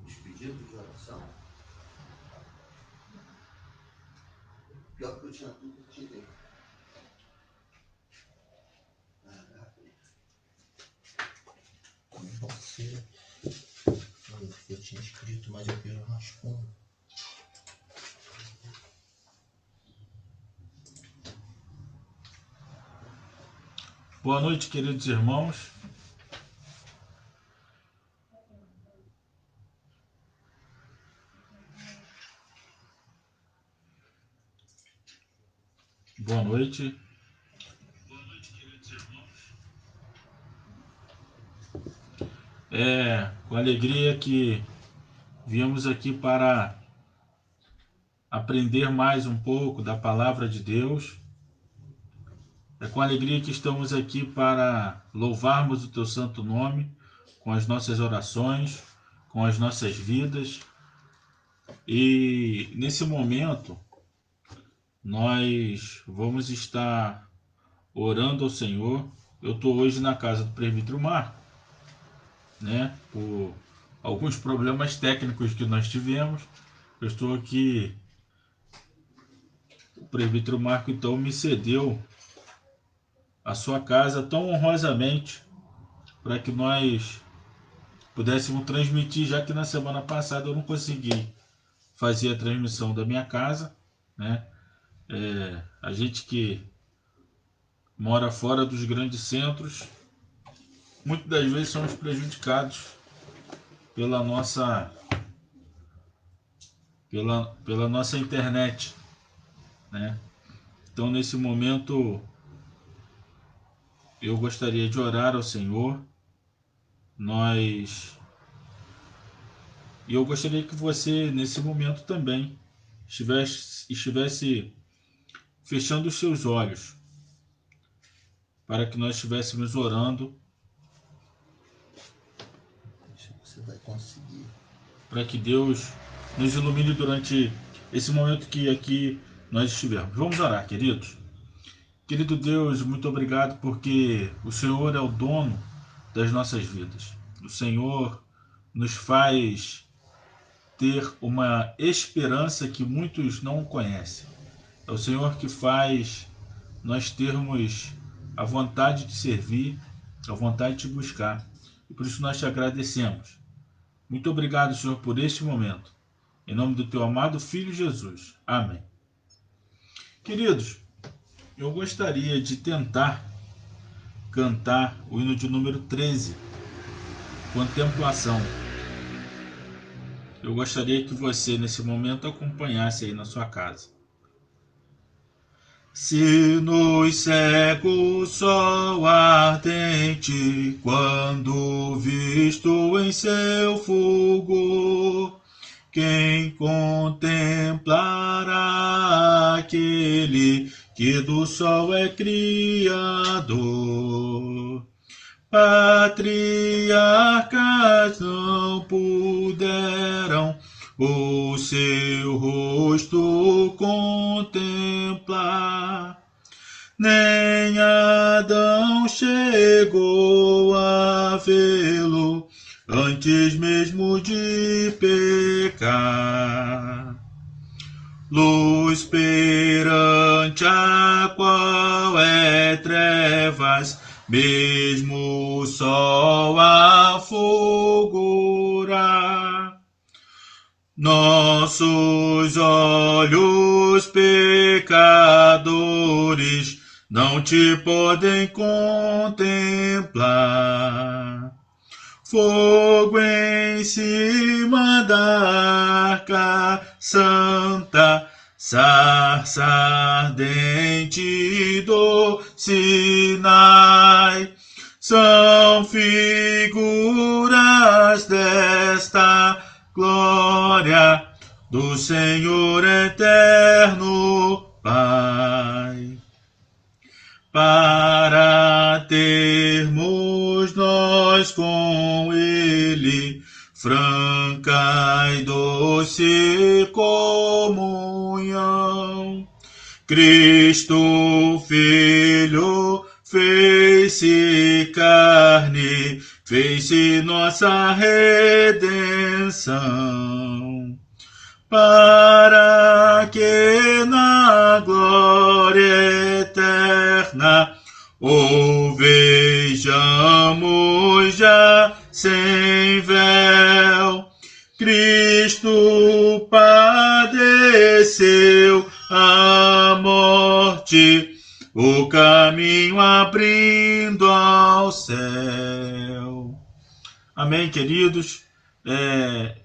Os pedidos de oração. Pior que eu tinha tudo, eu tirei. Como pode ser? Eu tinha escrito, mas eu quero rascunho. Boa noite, queridos irmãos. Boa noite. Boa noite, queridos irmãos. Com alegria que viemos aqui para aprender mais um pouco da palavra de Deus. É com alegria que estamos aqui para louvarmos o teu santo nome com as nossas orações, com as nossas vidas. E nesse momento nós vamos estar orando ao Senhor. Eu estou hoje na casa do presbítero Marco, né? Por alguns problemas técnicos que nós tivemos. Eu estou aqui. O presbítero Marco então me cedeu a sua casa tão honrosamente para que nós pudéssemos transmitir, já que na semana passada eu não consegui fazer a transmissão da minha casa, né? A gente que mora fora dos grandes centros, muitas das vezes somos prejudicados pela nossa internet, né? Então nesse momento eu gostaria de orar ao Senhor. E eu gostaria que você nesse momento também estivesse fechando os seus olhos, para que nós estivéssemos orando, Você vai conseguir. para que Deus nos ilumine durante esse momento que aqui nós estivermos. Vamos orar, queridos. Querido Deus, muito obrigado porque o Senhor é o dono das nossas vidas. O Senhor nos faz ter uma esperança que muitos não conhecem. É o Senhor que faz nós termos a vontade de servir, a vontade de buscar. E por isso nós te agradecemos. Muito obrigado, Senhor, por este momento. Em nome do teu amado Filho Jesus. Amém. Queridos, eu gostaria de tentar cantar o hino de número 13, Contemplação. Eu gostaria que você, nesse momento, acompanhasse aí na sua casa. Se nos cega o sol ardente, quando visto em seu fulgor, quem contemplará aquele que do sol é criador? Patriarcas não puderam o seu rosto contemplar, nem Adão chegou a vê-lo antes mesmo de pecar. Luz perante a qual é trevas, mesmo o sol a fulgurar. Nossos olhos pecadores não te podem contemplar. Fogo em cima da arca santa, sarça ardente do Sinai, são figuras desta glória do Senhor eterno Pai. Para termos nós com Ele franca e doce comunhão, Cristo Filho fez-se carne, fez-se nossa redenção, para que na glória eterna o vejamos já sem véu. Cristo padeceu a morte, o caminho abrindo ao céu. Amém, queridos?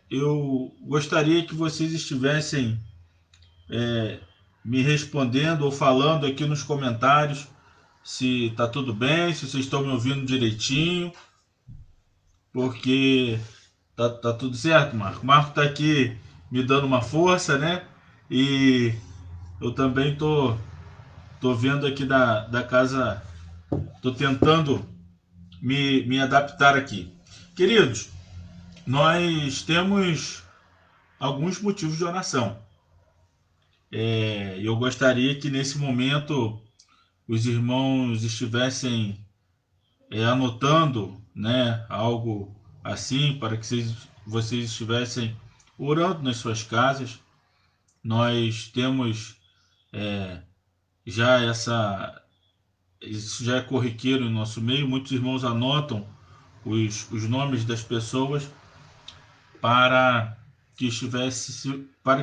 Eu gostaria que vocês estivessem me respondendo ou falando aqui nos comentários se está tudo bem, se vocês estão me ouvindo direitinho, porque tá tudo certo, Marco. O Marco está aqui me dando uma força, né? E eu também tô vendo aqui da casa, tô tentando me adaptar aqui. Queridos, nós temos alguns motivos de oração. Eu gostaria que nesse momento os irmãos estivessem anotando, né, algo assim, para que vocês estivessem orando nas suas casas. Nós temos já isso já é corriqueiro no nosso meio. Muitos irmãos anotam os nomes das pessoas para que para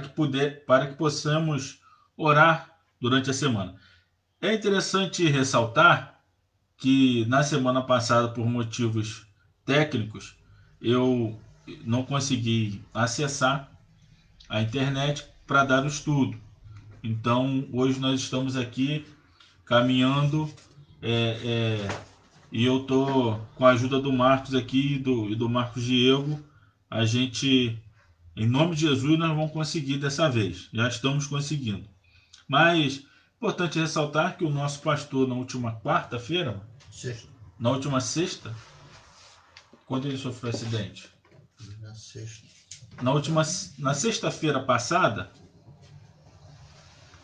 que possamos orar durante a semana. É interessante ressaltar que na semana passada, por motivos técnicos, eu não consegui acessar a internet para dar o estudo. Então, hoje nós estamos aqui caminhando e eu tô com a ajuda do Marcos aqui e do Marcos Diego. A gente, em nome de Jesus, nós vamos conseguir dessa vez. Já estamos conseguindo. Mas importante ressaltar que o nosso pastor, na última quarta-feira, na última sexta, quando ele sofreu acidente? Na sexta-feira passada,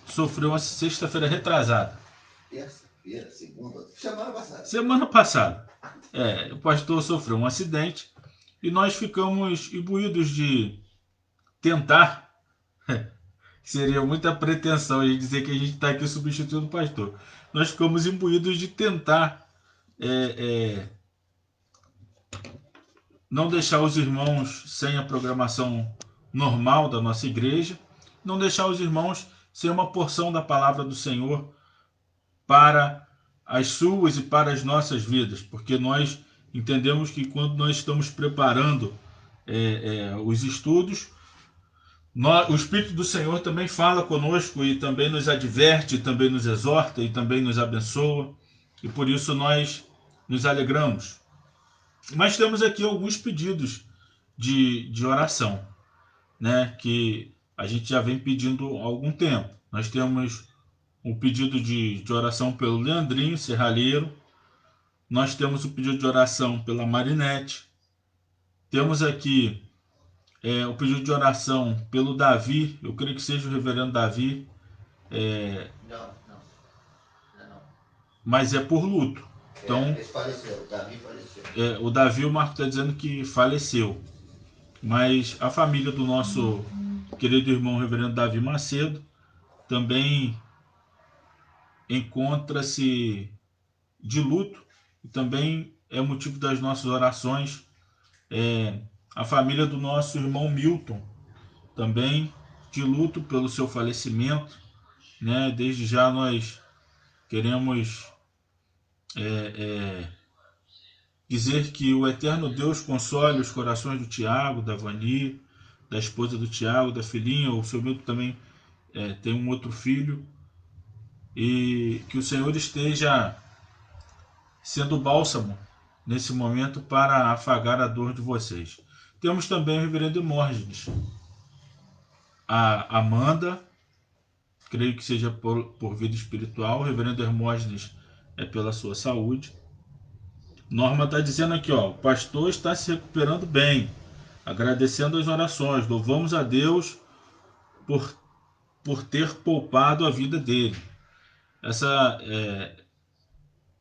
sofreu uma sexta-feira retrasada. Terça-feira, segunda, semana passada. Semana passada. O pastor sofreu um acidente e nós ficamos imbuídos de tentar. Seria muita pretensão a gente dizer que a gente está aqui substituindo o pastor. Nós ficamos imbuídos de tentar não deixar os irmãos sem a programação normal da nossa igreja, não deixar os irmãos sem uma porção da palavra do Senhor para as suas e para as nossas vidas, porque nós entendemos que quando nós estamos preparando os estudos, o Espírito do Senhor também fala conosco e também nos adverte, também nos exorta e também nos abençoa, e por isso nós nos alegramos. Mas temos aqui alguns pedidos de oração, né, que a gente já vem pedindo há algum tempo. Nós temos um pedido de oração pelo Leandrinho Serralheiro, nós temos o pedido de oração pela Marinete, temos aqui o pedido de oração pelo Davi, eu creio que seja o reverendo Davi, Não. mas é por luto. Então, ele faleceu, o Davi faleceu. O Davi, o Marco está dizendo que faleceu, mas a família do nosso querido irmão reverendo Davi Macedo também encontra-se de luto e também é motivo das nossas orações. A família do nosso irmão Milton também de luto pelo seu falecimento, né? Desde já nós queremos dizer que o eterno Deus console os corações do Tiago, da Vani, da esposa do Tiago, da filhinha. O seu Milton também tem um outro filho, e que o Senhor esteja sendo bálsamo nesse momento para afagar a dor de vocês. Temos também o reverendo Hermógenes, a Amanda, creio que seja por vida espiritual. O reverendo Hermógenes é pela sua saúde. Norma está dizendo aqui, o pastor está se recuperando bem, agradecendo as orações, louvamos a Deus por ter poupado a vida dele.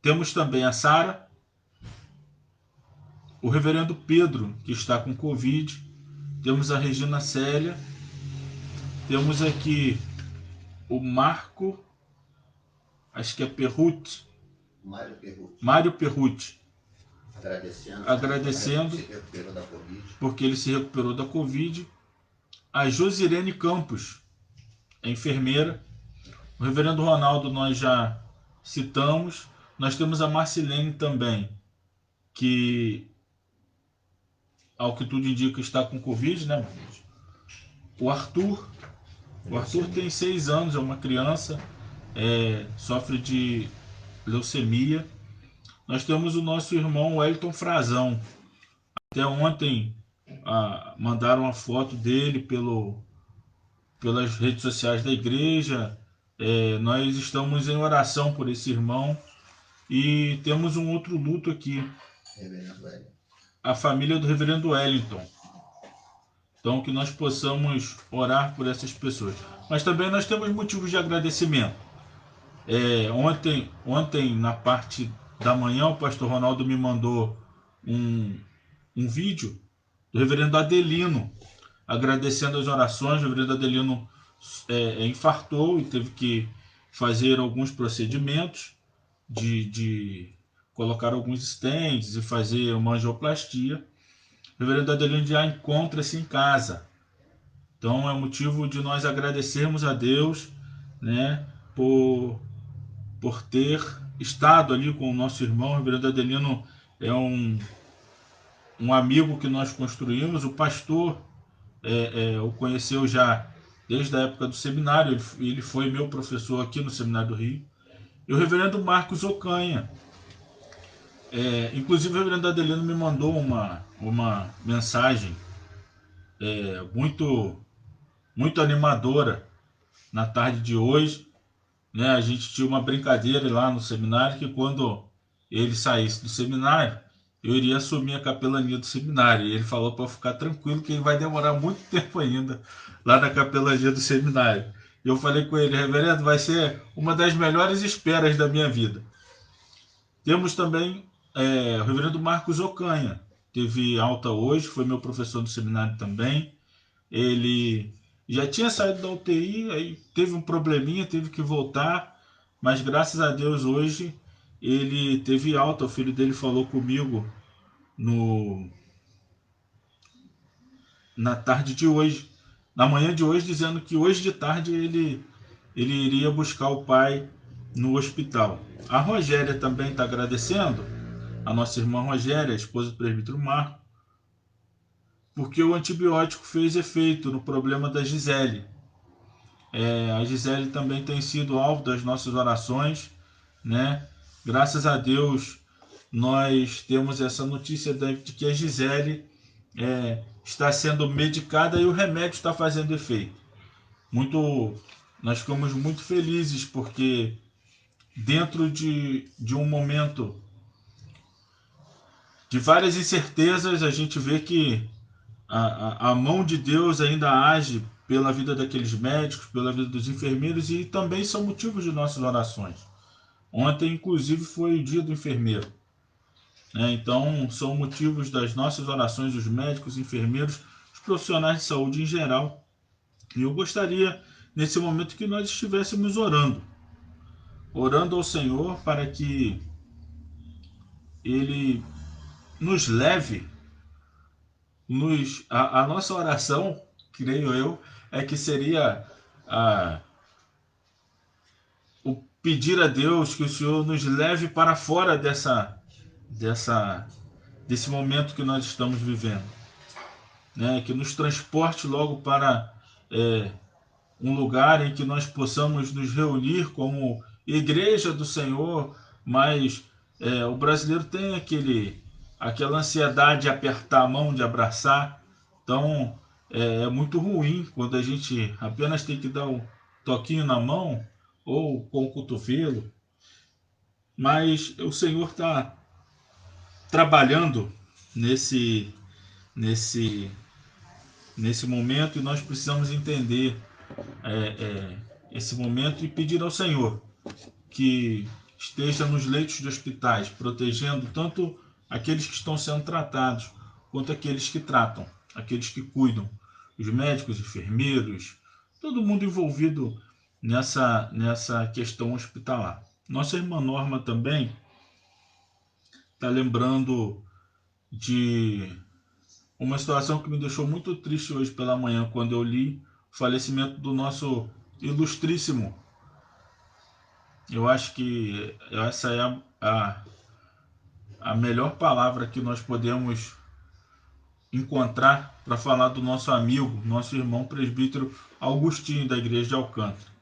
Temos também a Sara, o reverendo Pedro, que está com Covid, temos a Regina Célia, temos aqui o Marco, acho que é Perruti, Mário Perruti, agradecendo porque ele se recuperou da Covid. A Josirene Campos, a enfermeira. O reverendo Ronaldo nós já citamos. Nós temos a Marcilene também, que ao que tudo indica está com Covid, né? O Arthur tem 6 anos, é uma criança, sofre de leucemia. Nós temos o nosso irmão Wellington Frazão. Até ontem mandaram uma foto dele pelas redes sociais da igreja. Nós estamos em oração por esse irmão. E temos um outro luto aqui. A família do reverendo Wellington. Então que nós possamos orar por essas pessoas. Mas também nós temos motivos de agradecimento. Ontem, na parte da manhã, o pastor Ronaldo me mandou um vídeo do reverendo Adelino, agradecendo as orações. O reverendo Adelino infartou e teve que fazer alguns procedimentos de colocar alguns stents e fazer uma angioplastia. O reverendo Adelino já encontra-se em casa. Então é motivo de nós agradecermos a Deus, né, por ter estado ali com o nosso irmão. O reverendo Adelino é um amigo que nós construímos. O pastor o conheceu já desde a época do seminário. Ele foi meu professor aqui no Seminário do Rio. E o reverendo Marcos Ocanha. Inclusive o reverendo Adelino me mandou uma mensagem muito animadora na tarde de hoje. Né? A gente tinha uma brincadeira lá no seminário que quando ele saísse do seminário, eu iria assumir a capelania do seminário. E ele falou para eu ficar tranquilo que ele vai demorar muito tempo ainda lá na capelania do seminário. E eu falei com ele: reverendo, vai ser uma das melhores esperas da minha vida. Temos também o reverendo Marcos Ocanha. Teve alta hoje, foi meu professor do seminário também. Ele já tinha saído da UTI, aí teve um probleminha, teve que voltar, mas graças a Deus hoje ele teve alta. O filho dele falou comigo na tarde de hoje, na manhã de hoje, dizendo que hoje de tarde ele iria buscar o pai no hospital. A Rogéria também está agradecendo, a nossa irmã Rogéria, a esposa do presbítero Marco, porque o antibiótico fez efeito no problema da Gisele. A Gisele também tem sido alvo das nossas orações, né? Graças a Deus nós temos essa notícia de que a Gisele está sendo medicada e o remédio está fazendo efeito. Nós ficamos muito felizes porque dentro de um momento de várias incertezas, a gente vê que a mão de Deus ainda age pela vida daqueles médicos, pela vida dos enfermeiros, e também são motivos de nossas orações. Ontem, inclusive, foi o dia do enfermeiro. Então, são motivos das nossas orações, os médicos, enfermeiros, os profissionais de saúde em geral. E eu gostaria, nesse momento, que nós estivéssemos orando ao Senhor para que Ele nos leve. A nossa oração, creio eu, que seria o pedir a Deus que o Senhor nos leve para fora desse momento que nós estamos vivendo, né? Que nos transporte logo para um lugar em que nós possamos nos reunir como igreja do Senhor, mas o brasileiro tem aquela ansiedade de apertar a mão, de abraçar. Então é muito ruim quando a gente apenas tem que dar um toquinho na mão ou com o cotovelo. Mas o Senhor está trabalhando nesse momento, e nós precisamos entender esse momento e pedir ao Senhor que esteja nos leitos de hospitais, protegendo tanto aqueles que estão sendo tratados, quanto aqueles que tratam, aqueles que cuidam, os médicos, enfermeiros, todo mundo envolvido nessa questão hospitalar. Nossa irmã Norma também está lembrando de uma situação que me deixou muito triste hoje pela manhã, quando eu li o falecimento do nosso ilustríssimo. Eu acho que essa é a melhor palavra que nós podemos encontrar para falar do nosso amigo, nosso irmão presbítero Augustinho, da igreja de Alcântara.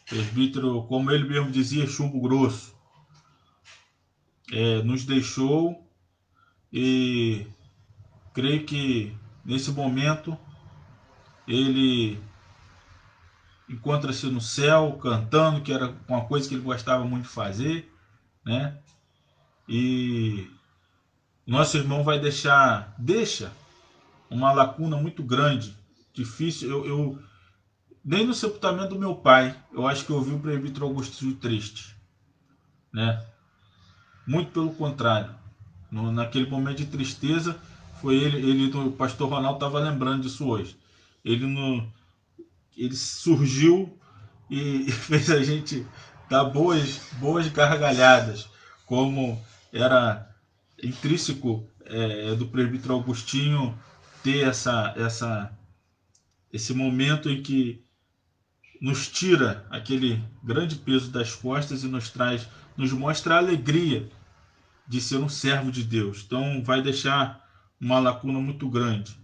Presbítero, como ele mesmo dizia, chumbo grosso. Nos deixou, e creio que nesse momento ele encontra-se no céu cantando, que era uma coisa que ele gostava muito de fazer, né? E nosso irmão vai deixa uma lacuna muito grande, difícil. Eu nem no sepultamento do meu pai, eu acho que eu ouvi o presbítero Augustinho triste, né? Muito pelo contrário. Naquele momento de tristeza, foi o pastor Ronaldo estava lembrando disso hoje. Ele surgiu e fez a gente dar boas gargalhadas, como era intrínseco do presbítero Augustinho ter esse momento em que nos tira aquele grande peso das costas e nos mostra a alegria de ser um servo de Deus. Então vai deixar uma lacuna muito grande.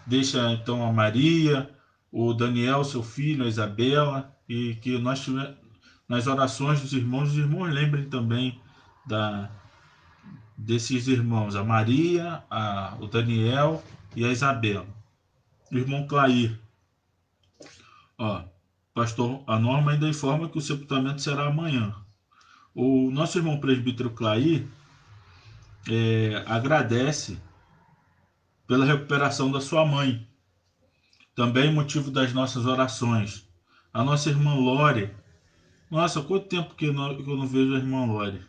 Deixa então a Maria, o Daniel, seu filho, a Isabela, e que nós tivermos nas orações dos irmãos, os irmãos lembrem também desses irmãos, a Maria, o Daniel e a Isabela. O irmão Clair. Pastor, a Norma ainda informa que o sepultamento será amanhã. O nosso irmão presbítero Clair agradece pela recuperação da sua mãe, também motivo das nossas orações. A nossa irmã Lore, nossa, quanto tempo que eu não vejo a irmã Lore,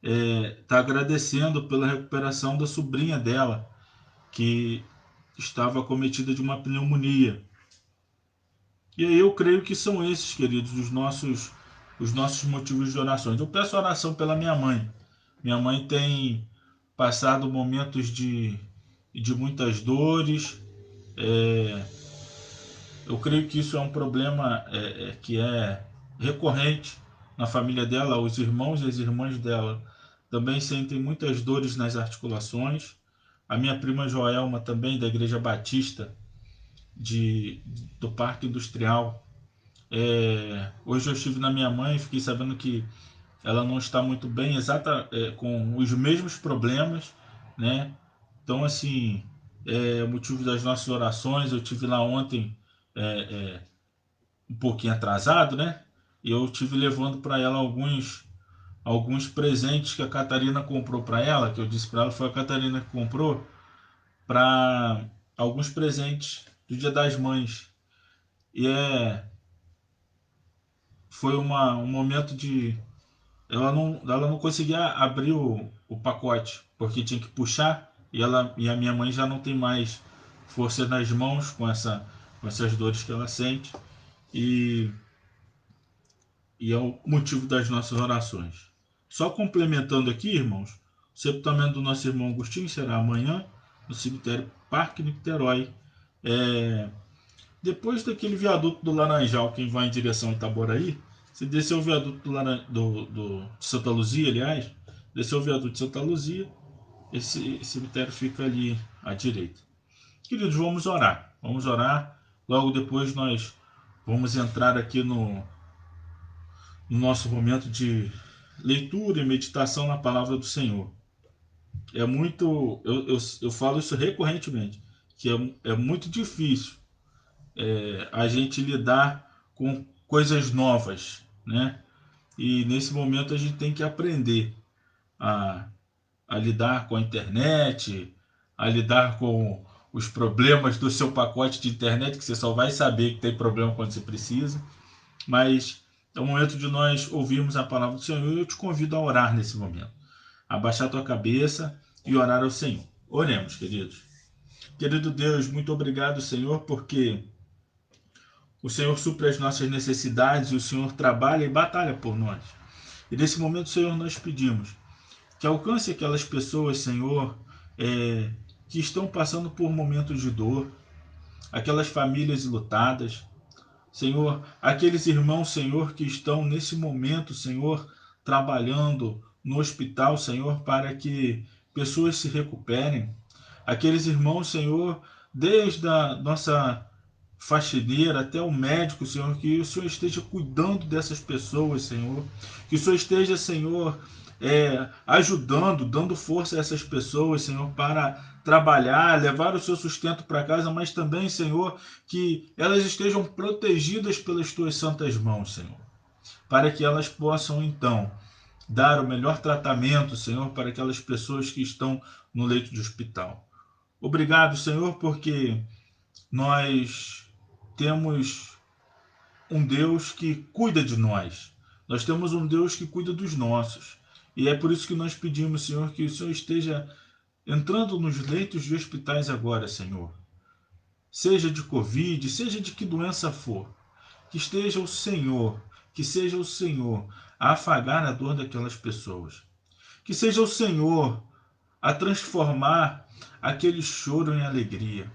está agradecendo pela recuperação da sobrinha dela, que estava acometida de uma pneumonia. E aí eu creio que são esses, queridos, os nossos motivos de orações. Eu peço oração pela minha mãe. Minha mãe tem passado momentos de muitas dores. Eu creio que isso é um problema que é recorrente na família dela. Os irmãos e as irmãs dela também sentem muitas dores nas articulações. A minha prima Joelma, também da Igreja Batista do Parque Industrial. Hoje eu estive na minha mãe e fiquei sabendo que ela não está muito bem, com os mesmos problemas, né? Então, assim, é motivo das nossas orações. Eu estive lá ontem, um pouquinho atrasado, né? E eu estive levando para ela alguns presentes que a Catarina comprou para ela, que eu disse para ela, foi a Catarina que comprou, para alguns presentes do Dia das Mães. E foi um momento de... Ela não conseguia abrir o pacote, porque tinha que puxar, e a minha mãe já não tem mais força nas mãos com essas dores que ela sente, e é o motivo das nossas orações. Só complementando aqui, irmãos, o sepultamento do nosso irmão Agostinho será amanhã, no cemitério Parque Niterói. Depois daquele viaduto do Laranjal, quem vai em direção a Itaboraí, se descer o viaduto de Santa Luzia, aliás, descer o viaduto de Santa Luzia, esse cemitério fica ali à direita. Queridos, vamos orar. Vamos orar. Logo depois nós vamos entrar aqui no nosso momento de leitura e meditação na palavra do Senhor. Eu falo isso recorrentemente, que é muito difícil a gente lidar com coisas novas, né? E nesse momento a gente tem que aprender a lidar com a internet, a lidar com os problemas do seu pacote de internet, que você só vai saber que tem problema quando você precisa. Mas É o momento de nós ouvirmos a palavra do Senhor e eu te convido a orar nesse momento. Abaixar a tua cabeça e orar ao Senhor. Oremos, queridos. Querido Deus, muito obrigado, Senhor, porque o Senhor supre as nossas necessidades e o Senhor trabalha e batalha por nós. E nesse momento, Senhor, nós pedimos que alcance aquelas pessoas, Senhor, que estão passando por momentos de dor, aquelas famílias lutadas, Senhor, aqueles irmãos, Senhor, que estão nesse momento, Senhor, trabalhando no hospital, Senhor, para que pessoas se recuperem. Aqueles irmãos, Senhor, desde a nossa faxineira até o médico, Senhor, que o Senhor esteja cuidando dessas pessoas, Senhor. Que o Senhor esteja, Senhor, ajudando, dando força a essas pessoas, Senhor, para trabalhar, levar o seu sustento para casa, mas também, Senhor, que elas estejam protegidas pelas tuas santas mãos, Senhor, para que elas possam, então, dar o melhor tratamento, Senhor, para aquelas pessoas que estão no leito de hospital. Obrigado, Senhor, porque nós temos um Deus que cuida de nós. Nós temos um Deus que cuida dos nossos. E é por isso que nós pedimos, Senhor, que o Senhor esteja entrando nos leitos de hospitais agora, Senhor. Seja de Covid, seja de que doença for. Que esteja o Senhor, que seja o Senhor a afagar a dor daquelas pessoas. Que seja o Senhor a transformar aquele choro em alegria.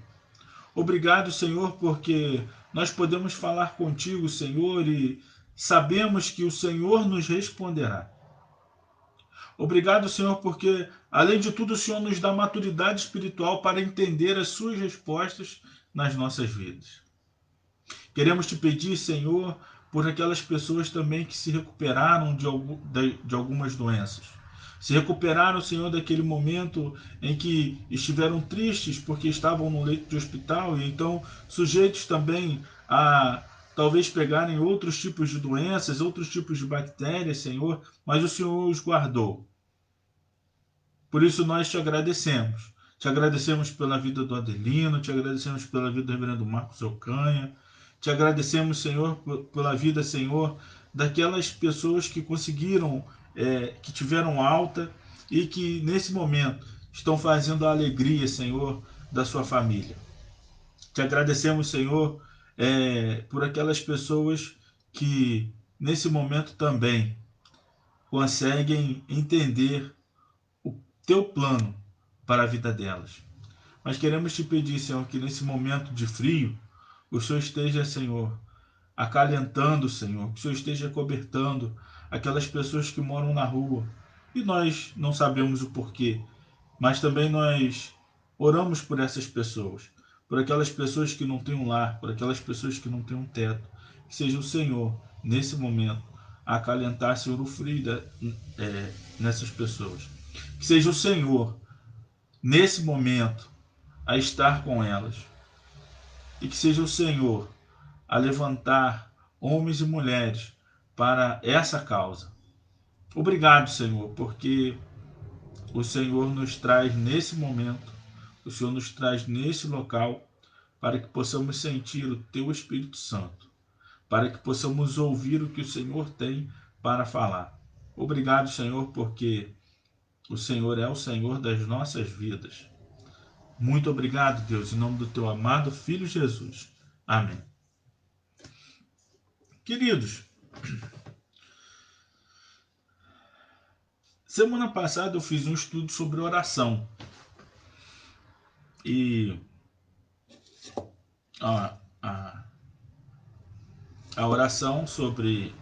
Obrigado, Senhor, porque nós podemos falar contigo, Senhor, e sabemos que o Senhor nos responderá. Obrigado, Senhor, porque, além de tudo, o Senhor nos dá maturidade espiritual para entender as suas respostas nas nossas vidas. Queremos te pedir, Senhor, por aquelas pessoas também que se recuperaram de algumas doenças. Se recuperaram, Senhor, daquele momento em que estiveram tristes porque estavam no leito de hospital e então sujeitos também a talvez pegarem outros tipos de doenças, outros tipos de bactérias, Senhor, mas o Senhor os guardou. Por isso nós te agradecemos. Te agradecemos pela vida do Adelino, te agradecemos pela vida do reverendo Marcos Ocanha, te agradecemos, Senhor, pela vida, Senhor, daquelas pessoas que conseguiram, que tiveram alta e que nesse momento estão fazendo a alegria, Senhor, da sua família. Te agradecemos, Senhor, por aquelas pessoas que nesse momento também conseguem entender o teu plano para a vida delas. Mas queremos te pedir, Senhor, que nesse momento de frio, o Senhor esteja, Senhor, acalentando, Senhor, que o Senhor esteja cobertando aquelas pessoas que moram na rua. E nós não sabemos o porquê, mas também nós oramos por essas pessoas, por aquelas pessoas que não têm um lar, por aquelas pessoas que não têm um teto. Que seja o Senhor, nesse momento, a acalentar, Senhor, o frio nessas pessoas. Que seja o Senhor, nesse momento, a estar com elas. E que seja o Senhor a levantar homens e mulheres para essa causa. Obrigado, Senhor, porque o Senhor nos traz nesse momento, o Senhor nos traz nesse local para que possamos sentir o Teu Espírito Santo, para que possamos ouvir o que o Senhor tem para falar. Obrigado, Senhor, porque o Senhor é o Senhor das nossas vidas. Muito obrigado, Deus, em nome do Teu amado Filho Jesus. Amém. Queridos, semana passada eu fiz um estudo sobre oração. E a oração sobre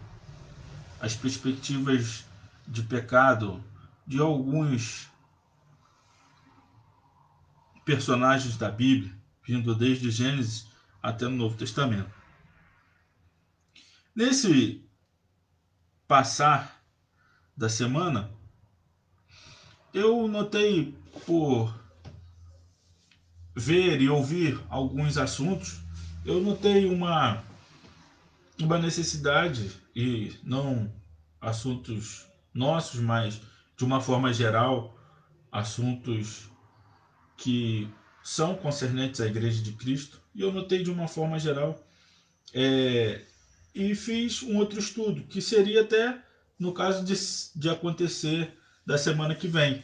as perspectivas de pecado de alguns personagens da Bíblia, vindo desde Gênesis até o Novo Testamento. Nesse passar da semana, eu notei, por ver e ouvir alguns assuntos, eu notei uma necessidade, e não assuntos nossos, mas de uma forma geral, assuntos que são concernentes à Igreja de Cristo, e eu notei de uma forma geral e fiz um outro estudo, que seria até no caso de acontecer da semana que vem.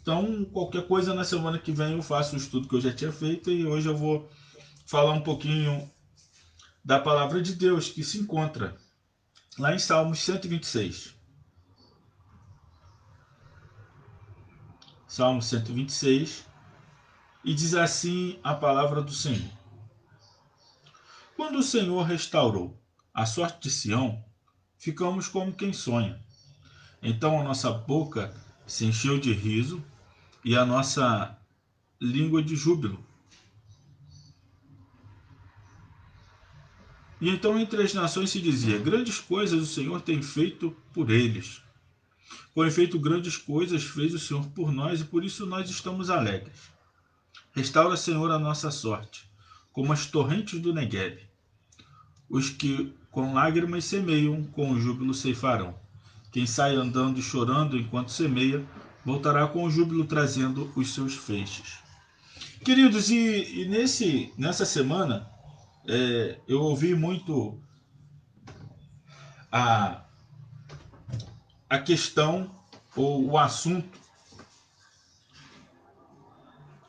Então, qualquer coisa na semana que vem eu faço o estudo que eu já tinha feito e hoje eu vou falar um pouquinho da palavra de Deus que se encontra lá em Salmos 126. Salmo 126, e diz assim a palavra do Senhor. Quando o Senhor restaurou a sorte de Sião, ficamos como quem sonha. Então a nossa boca se encheu de riso e a nossa língua de júbilo. E então entre as nações se dizia, grandes coisas o Senhor tem feito por eles. Com efeito, grandes coisas fez o Senhor por nós e por isso nós estamos alegres. Restaura, Senhor, a nossa sorte, como as torrentes do Negueb. Os que com lágrimas semeiam, com o júbilo ceifarão. Quem sai andando e chorando enquanto semeia, voltará com o júbilo trazendo os seus feixes. Queridos, nessa semana eu ouvi muito a questão ou o assunto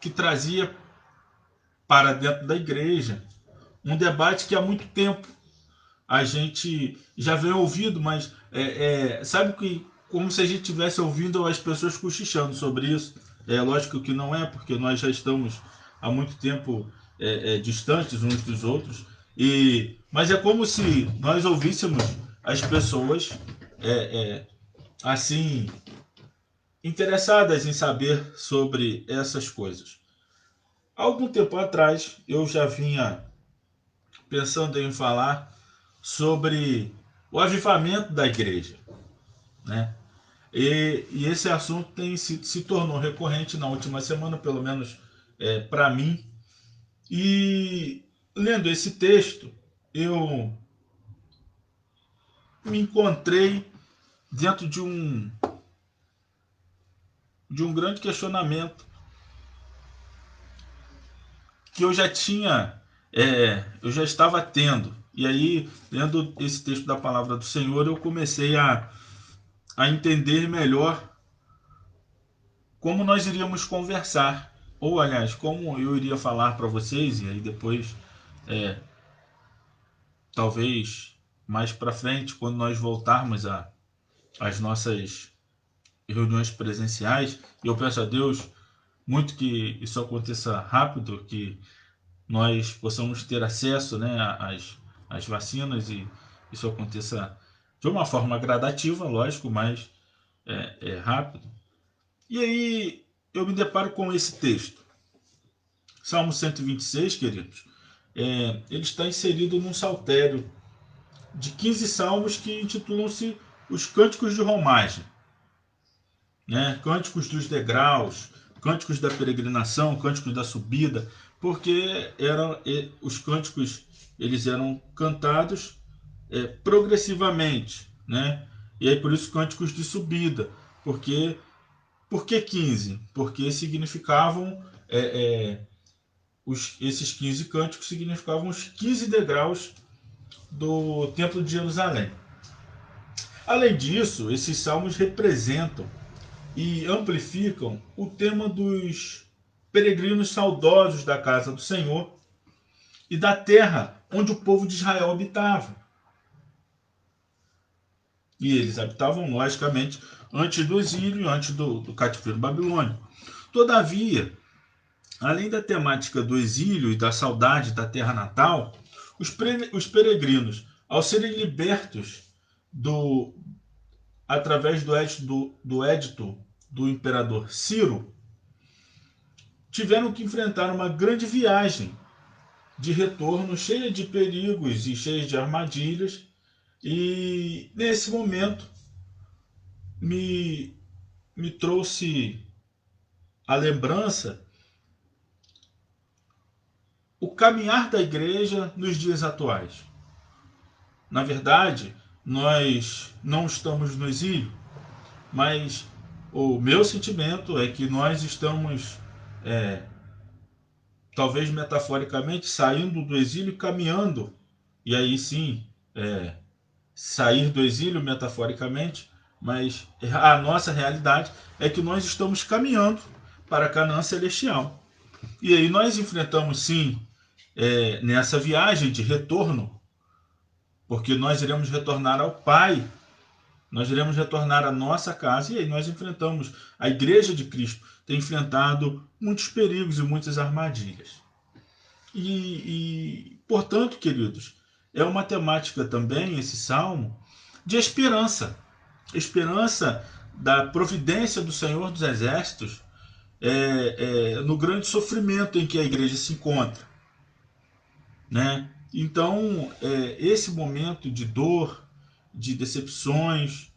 que trazia para dentro da igreja um debate que há muito tempo a gente já vem ouvindo, mas sabe que como se a gente estivesse ouvindo as pessoas cochichando sobre isso. É lógico que não é, porque nós já estamos há muito tempo distantes uns dos outros, mas é como se nós ouvíssemos as pessoas assim interessadas em saber sobre essas coisas. Há algum tempo atrás eu já vinha pensando em falar sobre o avivamento da igreja, né? E esse assunto se tornou recorrente na última semana, pelo menos para mim. E lendo esse texto, eu me encontrei dentro de um grande questionamento que eu já estava tendo. E aí, lendo esse texto da palavra do Senhor, eu comecei a entender melhor como nós iríamos conversar, ou aliás, como eu iria falar para vocês, e aí depois, talvez mais para frente, quando nós voltarmos às nossas reuniões presenciais, e eu peço a Deus muito que isso aconteça rápido, que nós possamos ter acesso, né, às vacinas e isso aconteça de uma forma gradativa, lógico, mas rápido. E aí eu me deparo com esse texto. Salmo 126, queridos, ele está inserido num saltério de 15 salmos que intitulam-se os Cânticos de Romagem, né? Cânticos dos degraus, Cânticos da peregrinação, Cânticos da subida, porque os cânticos eles eram cantados progressivamente, né? E aí por isso cânticos de subida, por que 15? Porque significavam esses 15 cânticos significavam os 15 degraus do Templo de Jerusalém. Além disso, esses salmos representam e amplificam o tema dos peregrinos saudosos da casa do Senhor e da terra onde o povo de Israel habitava. E eles habitavam, logicamente, antes do exílio e antes do cativeiro babilônico. Todavia, além da temática do exílio e da saudade da terra natal, os peregrinos, ao serem libertos através do edito do imperador Ciro, tiveram que enfrentar uma grande viagem de retorno cheia de perigos e cheia de armadilhas. E nesse momento me trouxe a lembrança o caminhar da igreja nos dias atuais. Na verdade, nós não estamos no exílio, mas o meu sentimento é que nós estamos, talvez metaforicamente, saindo do exílio e caminhando, e aí sim, sair do exílio metaforicamente, mas a nossa realidade é que nós estamos caminhando para a Canaã celestial. E aí nós enfrentamos sim, nessa viagem de retorno, porque nós iremos retornar ao Pai, nós iremos retornar à nossa casa, e aí nós enfrentamos, a Igreja de Cristo tem enfrentado muitos perigos e muitas armadilhas. Portanto, queridos, é uma temática também, esse salmo, de esperança. Esperança da providência do Senhor dos Exércitos no grande sofrimento em que a igreja se encontra, né? Então, esse momento de dor, de decepções,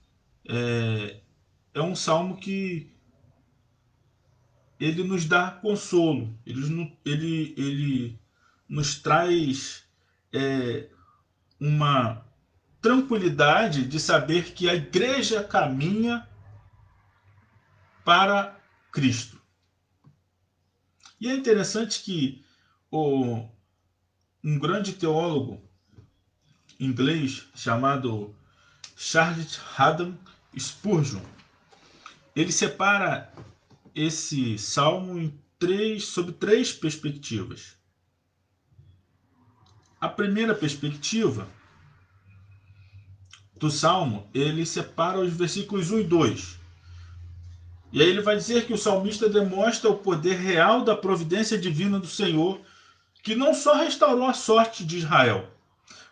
é um salmo que ele nos dá consolo, ele nos traz uma tranquilidade de saber que a igreja caminha para Cristo. E é interessante que um grande teólogo inglês chamado Charles Haddon Spurgeon, ele separa esse salmo sob três perspectivas. A primeira perspectiva do salmo, ele separa os versículos 1 e 2. E aí ele vai dizer que o salmista demonstra o poder real da providência divina do Senhor, que não só restaurou a sorte de Israel,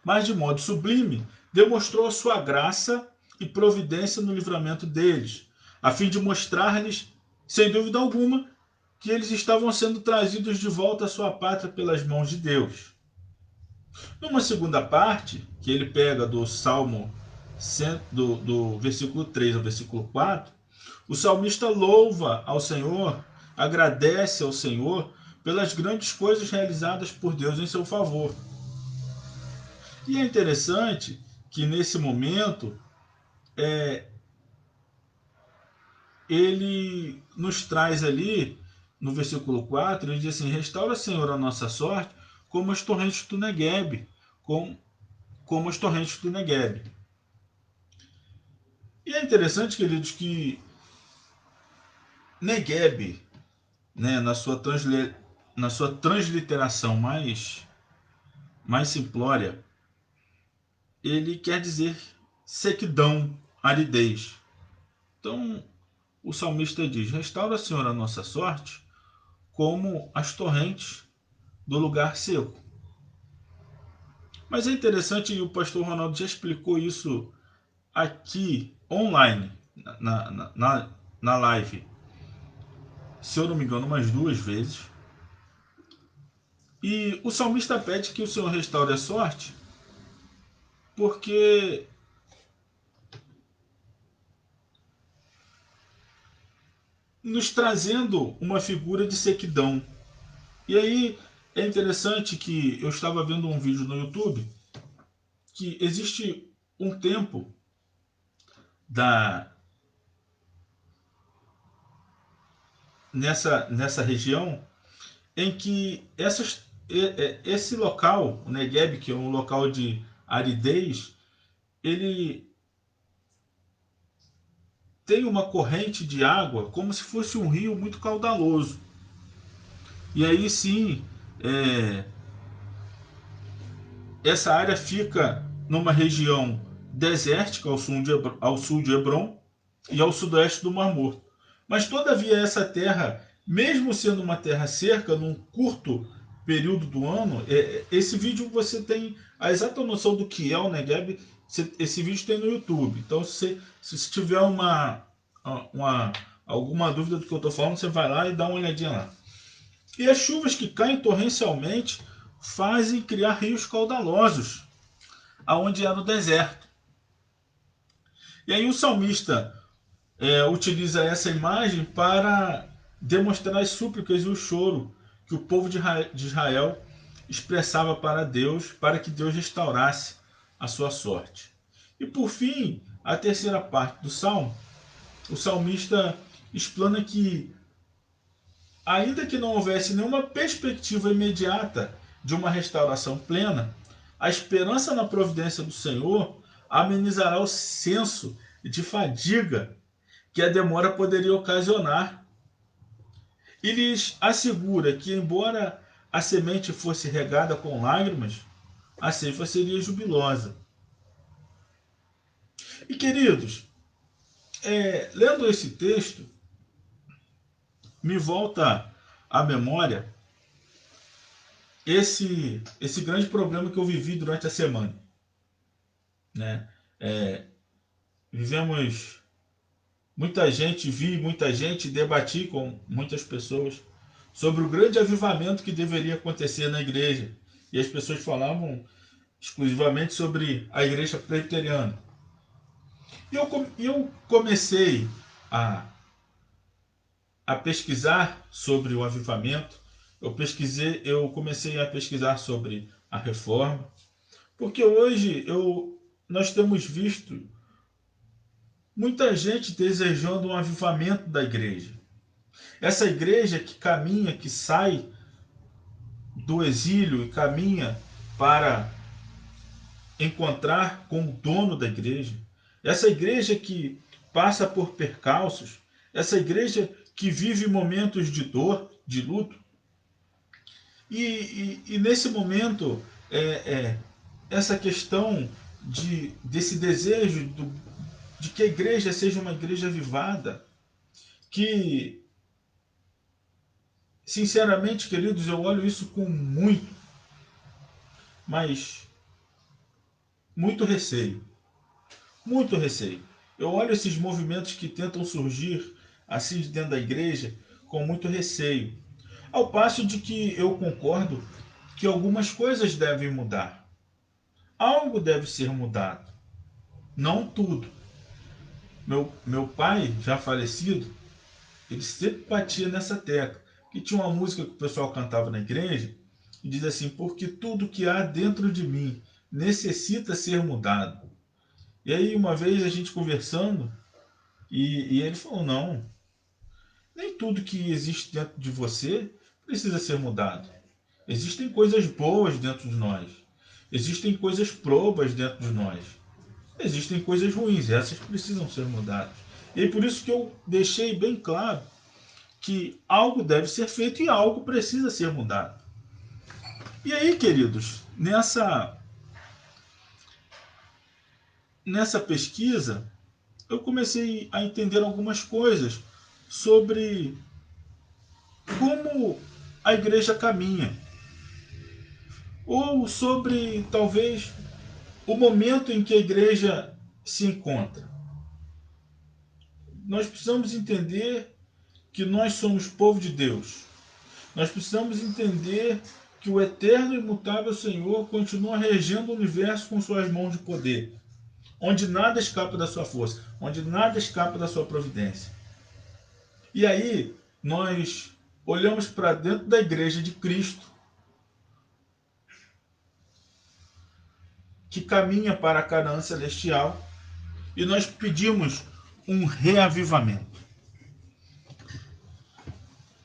mas de modo sublime demonstrou a sua graça e providência no livramento deles, a fim de mostrar-lhes, sem dúvida alguma, que eles estavam sendo trazidos de volta à sua pátria pelas mãos de Deus. Numa segunda parte, que ele pega do Salmo do versículo 3 ao versículo 4, o salmista louva ao Senhor, agradece ao Senhor pelas grandes coisas realizadas por Deus em seu favor. E é interessante que nesse momento ele nos traz ali, no versículo 4, ele diz assim: restaura, Senhor, a nossa sorte como as torrentes do Negueb, como as torrentes do Negueb. E é interessante, queridos, que Negueb, né, na sua transliteração mais simplória, ele quer dizer sequidão, aridez. Então, o salmista diz: restaura, Senhor, a nossa sorte como as torrentes do lugar seco. Mas é interessante, e o pastor Ronaldo já explicou isso aqui, online, na live, se eu não me engano, umas 2 vezes. E o salmista pede que o Senhor restaure a sorte, porque nos trazendo uma figura de sequidão. E aí é interessante que eu estava vendo um vídeo no YouTube que existe um tempo nessa região em que esse local, o Negueb, que é um local de aridez, ele tem uma corrente de água como se fosse um rio muito caudaloso. E aí sim, essa área fica numa região desértica ao sul de Hebron e ao sudoeste do Mar Morto. Mas todavia essa terra, mesmo sendo uma terra seca, num curto período do ano, esse vídeo você tem a exata noção do que é o Negueb. Esse vídeo tem no YouTube. Então, se tiver alguma dúvida do que eu estou falando, você vai lá e dá uma olhadinha lá. E as chuvas que caem torrencialmente fazem criar rios caudalosos, aonde era o deserto. E aí o salmista utiliza essa imagem para demonstrar as súplicas e o choro que o povo de Israel expressava para Deus, para que Deus restaurasse a sua sorte. E por fim, a terceira parte do salmo, o salmista explana que, ainda que não houvesse nenhuma perspectiva imediata de uma restauração plena, a esperança na providência do Senhor amenizará o senso de fadiga que a demora poderia ocasionar. E lhes assegura que, embora a semente fosse regada com lágrimas, a ceifa seria jubilosa. E, queridos, lendo esse texto, me volta à memória esse grande problema que eu vivi durante a semana, né? Vivemos, muita gente, debati com muitas pessoas sobre o grande avivamento que deveria acontecer na igreja. E as pessoas falavam exclusivamente sobre a igreja presbiteriana. E eu comecei a pesquisar sobre o avivamento. Eu comecei a pesquisar sobre a reforma, porque hoje nós temos visto muita gente desejando um avivamento da igreja. Essa igreja que caminha, que sai do exílio e caminha para encontrar com o dono da igreja. Essa igreja que passa por percalços. Essa igreja que vive momentos de dor, de luto. E nesse momento, essa questão desse desejo de que a igreja seja uma igreja avivada, que, sinceramente, queridos, eu olho isso com muito receio. Muito receio. Eu olho esses movimentos que tentam surgir assim de dentro da igreja com muito receio. Ao passo de que eu concordo que algumas coisas devem mudar. Algo deve ser mudado. Não tudo. Meu pai, já falecido, ele sempre batia nessa tecla. Que tinha uma música que o pessoal cantava na igreja e diz assim: porque tudo que há dentro de mim necessita ser mudado. E aí uma vez a gente conversando, e ele falou: não, nem tudo que existe dentro de você precisa ser mudado. Existem coisas boas dentro de nós. Existem coisas probas dentro de nós. Existem coisas ruins, essas precisam ser mudadas. E é por isso que eu deixei bem claro que algo deve ser feito e algo precisa ser mudado. E aí, queridos, nessa pesquisa, eu comecei a entender algumas coisas sobre como a igreja caminha, ou sobre talvez o momento em que a igreja se encontra. Nós precisamos entender que nós somos povo de Deus. Nós precisamos entender que o eterno e imutável Senhor continua regendo o universo com suas mãos de poder, onde nada escapa da sua força, onde nada escapa da sua providência. E aí nós olhamos para dentro da igreja de Cristo, que caminha para a Canaã celestial, e nós pedimos um reavivamento.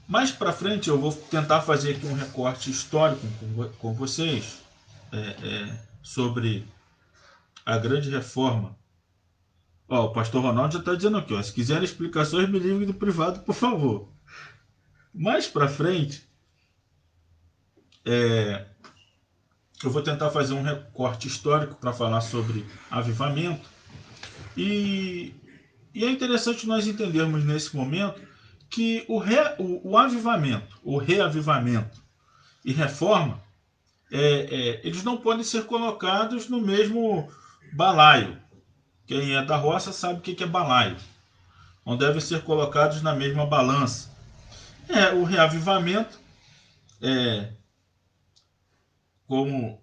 Mais para frente eu vou tentar fazer aqui um recorte histórico com vocês sobre a grande reforma. O pastor Ronaldo já está dizendo aqui, se quiserem explicações, me liguem no privado, por favor. Mais para frente, eu vou tentar fazer um recorte histórico para falar sobre avivamento. E é interessante nós entendermos nesse momento que o avivamento, o reavivamento e reforma, eles não podem ser colocados no mesmo balaio. Quem é da roça sabe o que é balaio. Não devem ser colocados na mesma balança. O reavivamento, como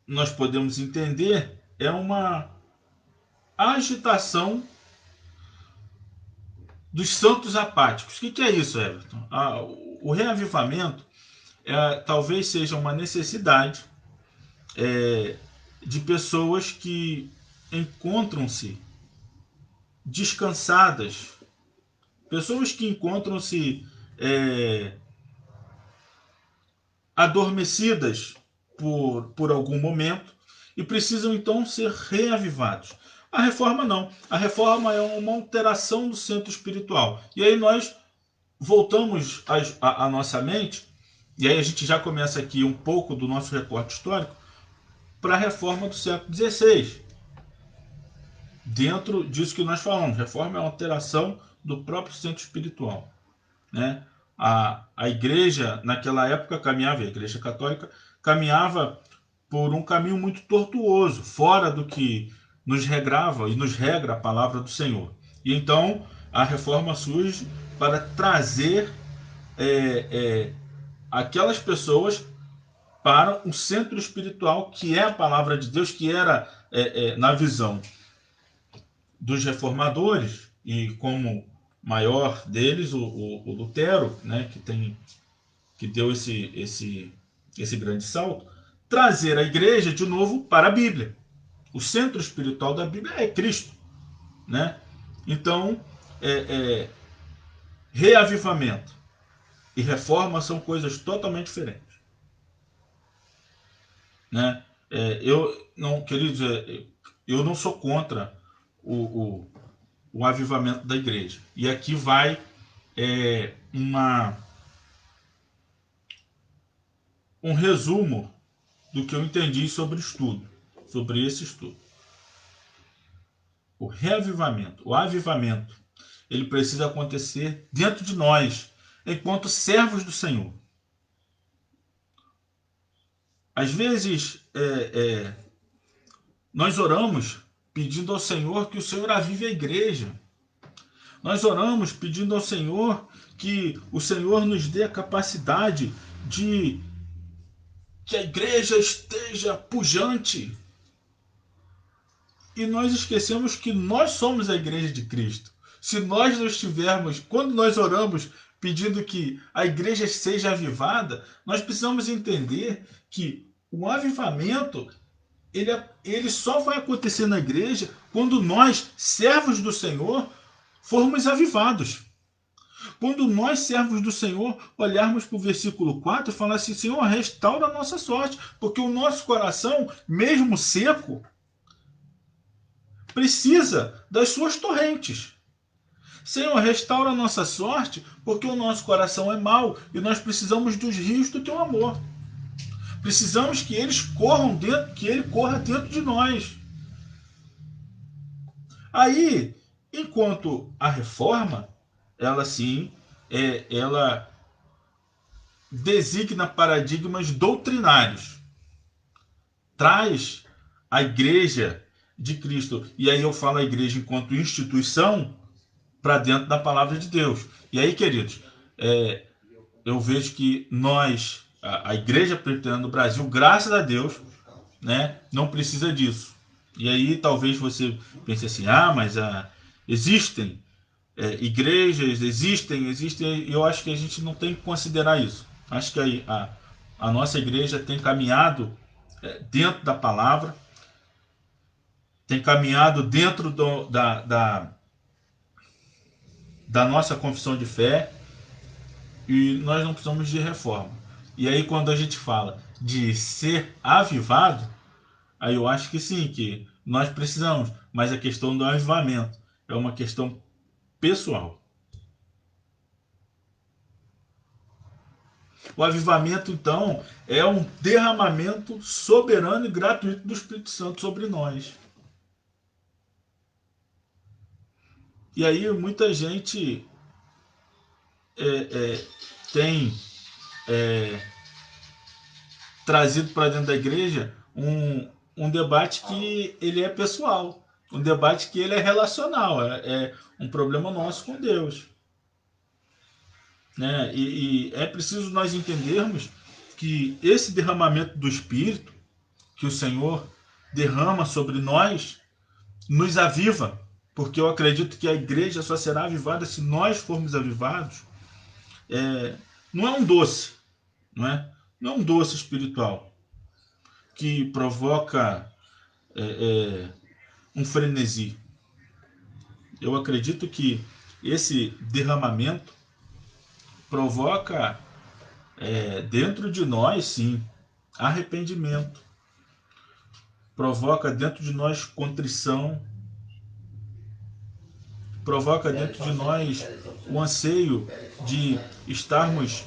nós podemos entender, é uma agitação dos santos apáticos. O que é isso, Everton? O reavivamento talvez seja uma necessidade de pessoas que encontram-se descansadas, pessoas que encontram-se adormecidas por algum momento e precisam então ser reavivados. A reforma não. A reforma é uma alteração do centro espiritual. E aí nós voltamos a nossa mente, e aí a gente já começa aqui um pouco do nosso recorte histórico, para a reforma do século XVI. Dentro disso que nós falamos, reforma é uma alteração do próprio centro espiritual, né? A igreja, naquela época, caminhava, a igreja católica, caminhava por um caminho muito tortuoso, fora do que nos regrava e nos regra a palavra do Senhor. E então a reforma surge para trazer aquelas pessoas para um centro espiritual que é a palavra de Deus, que era, na visão dos reformadores, e como maior deles, o Lutero, né, que deu esse grande salto, trazer a igreja de novo para a Bíblia. O centro espiritual da Bíblia é Cristo, né? Então, reavivamento e reforma são coisas totalmente diferentes, né? Eu não, queridos, eu não sou contra o avivamento da igreja. E aqui vai um resumo do que eu entendi sobre o estudo, sobre esse estudo. O reavivamento, o avivamento, ele precisa acontecer dentro de nós, enquanto servos do Senhor. Às vezes, nós oramos pedindo ao Senhor que o Senhor avive a igreja. Nós oramos pedindo ao Senhor que o Senhor nos dê a capacidade de que a igreja esteja pujante. E nós esquecemos que nós somos a igreja de Cristo. Se nós não estivermos, quando nós oramos pedindo que a igreja seja avivada, nós precisamos entender que o avivamento ele só vai acontecer na igreja quando nós, servos do Senhor, formos avivados. Quando nós, servos do Senhor, olharmos para o versículo 4 e falar assim: Senhor, restaura a nossa sorte, porque o nosso coração, mesmo seco, precisa das suas torrentes. Senhor, restaura a nossa sorte, porque o nosso coração é mau e nós precisamos dos rios do teu amor. Precisamos que eles corram dentro, que ele corra dentro de nós. Aí, enquanto a reforma, ela sim, ela designa paradigmas doutrinários, traz a igreja de Cristo, e aí eu falo a igreja enquanto instituição, para dentro da palavra de Deus. E aí, queridos, eu vejo que nós, a igreja presbiteriana do Brasil, graças a Deus, né, não precisa disso. E aí talvez você pense assim: mas existem igrejas, existem, e eu acho que a gente não tem que considerar isso. Acho que a nossa igreja tem caminhado dentro da palavra, tem caminhado dentro da nossa confissão de fé, e nós não precisamos de reforma. E aí, quando a gente fala de ser avivado, aí eu acho que sim, que nós precisamos, mas a questão do avivamento é uma questão pessoal. O avivamento, então, é um derramamento soberano e gratuito do Espírito Santo sobre nós. E aí muita gente tem trazido para dentro da igreja um debate que ele é pessoal, um debate que ele é relacional, é um problema nosso com Deus, né? E é preciso nós entendermos que esse derramamento do Espírito que o Senhor derrama sobre nós nos aviva, porque eu acredito que a igreja só será avivada se nós formos avivados. Não é um doce, não é um doce espiritual que provoca um frenesi. Eu acredito que esse derramamento provoca dentro de nós, sim, arrependimento, provoca dentro de nós contrição, provoca dentro de nós o anseio de estarmos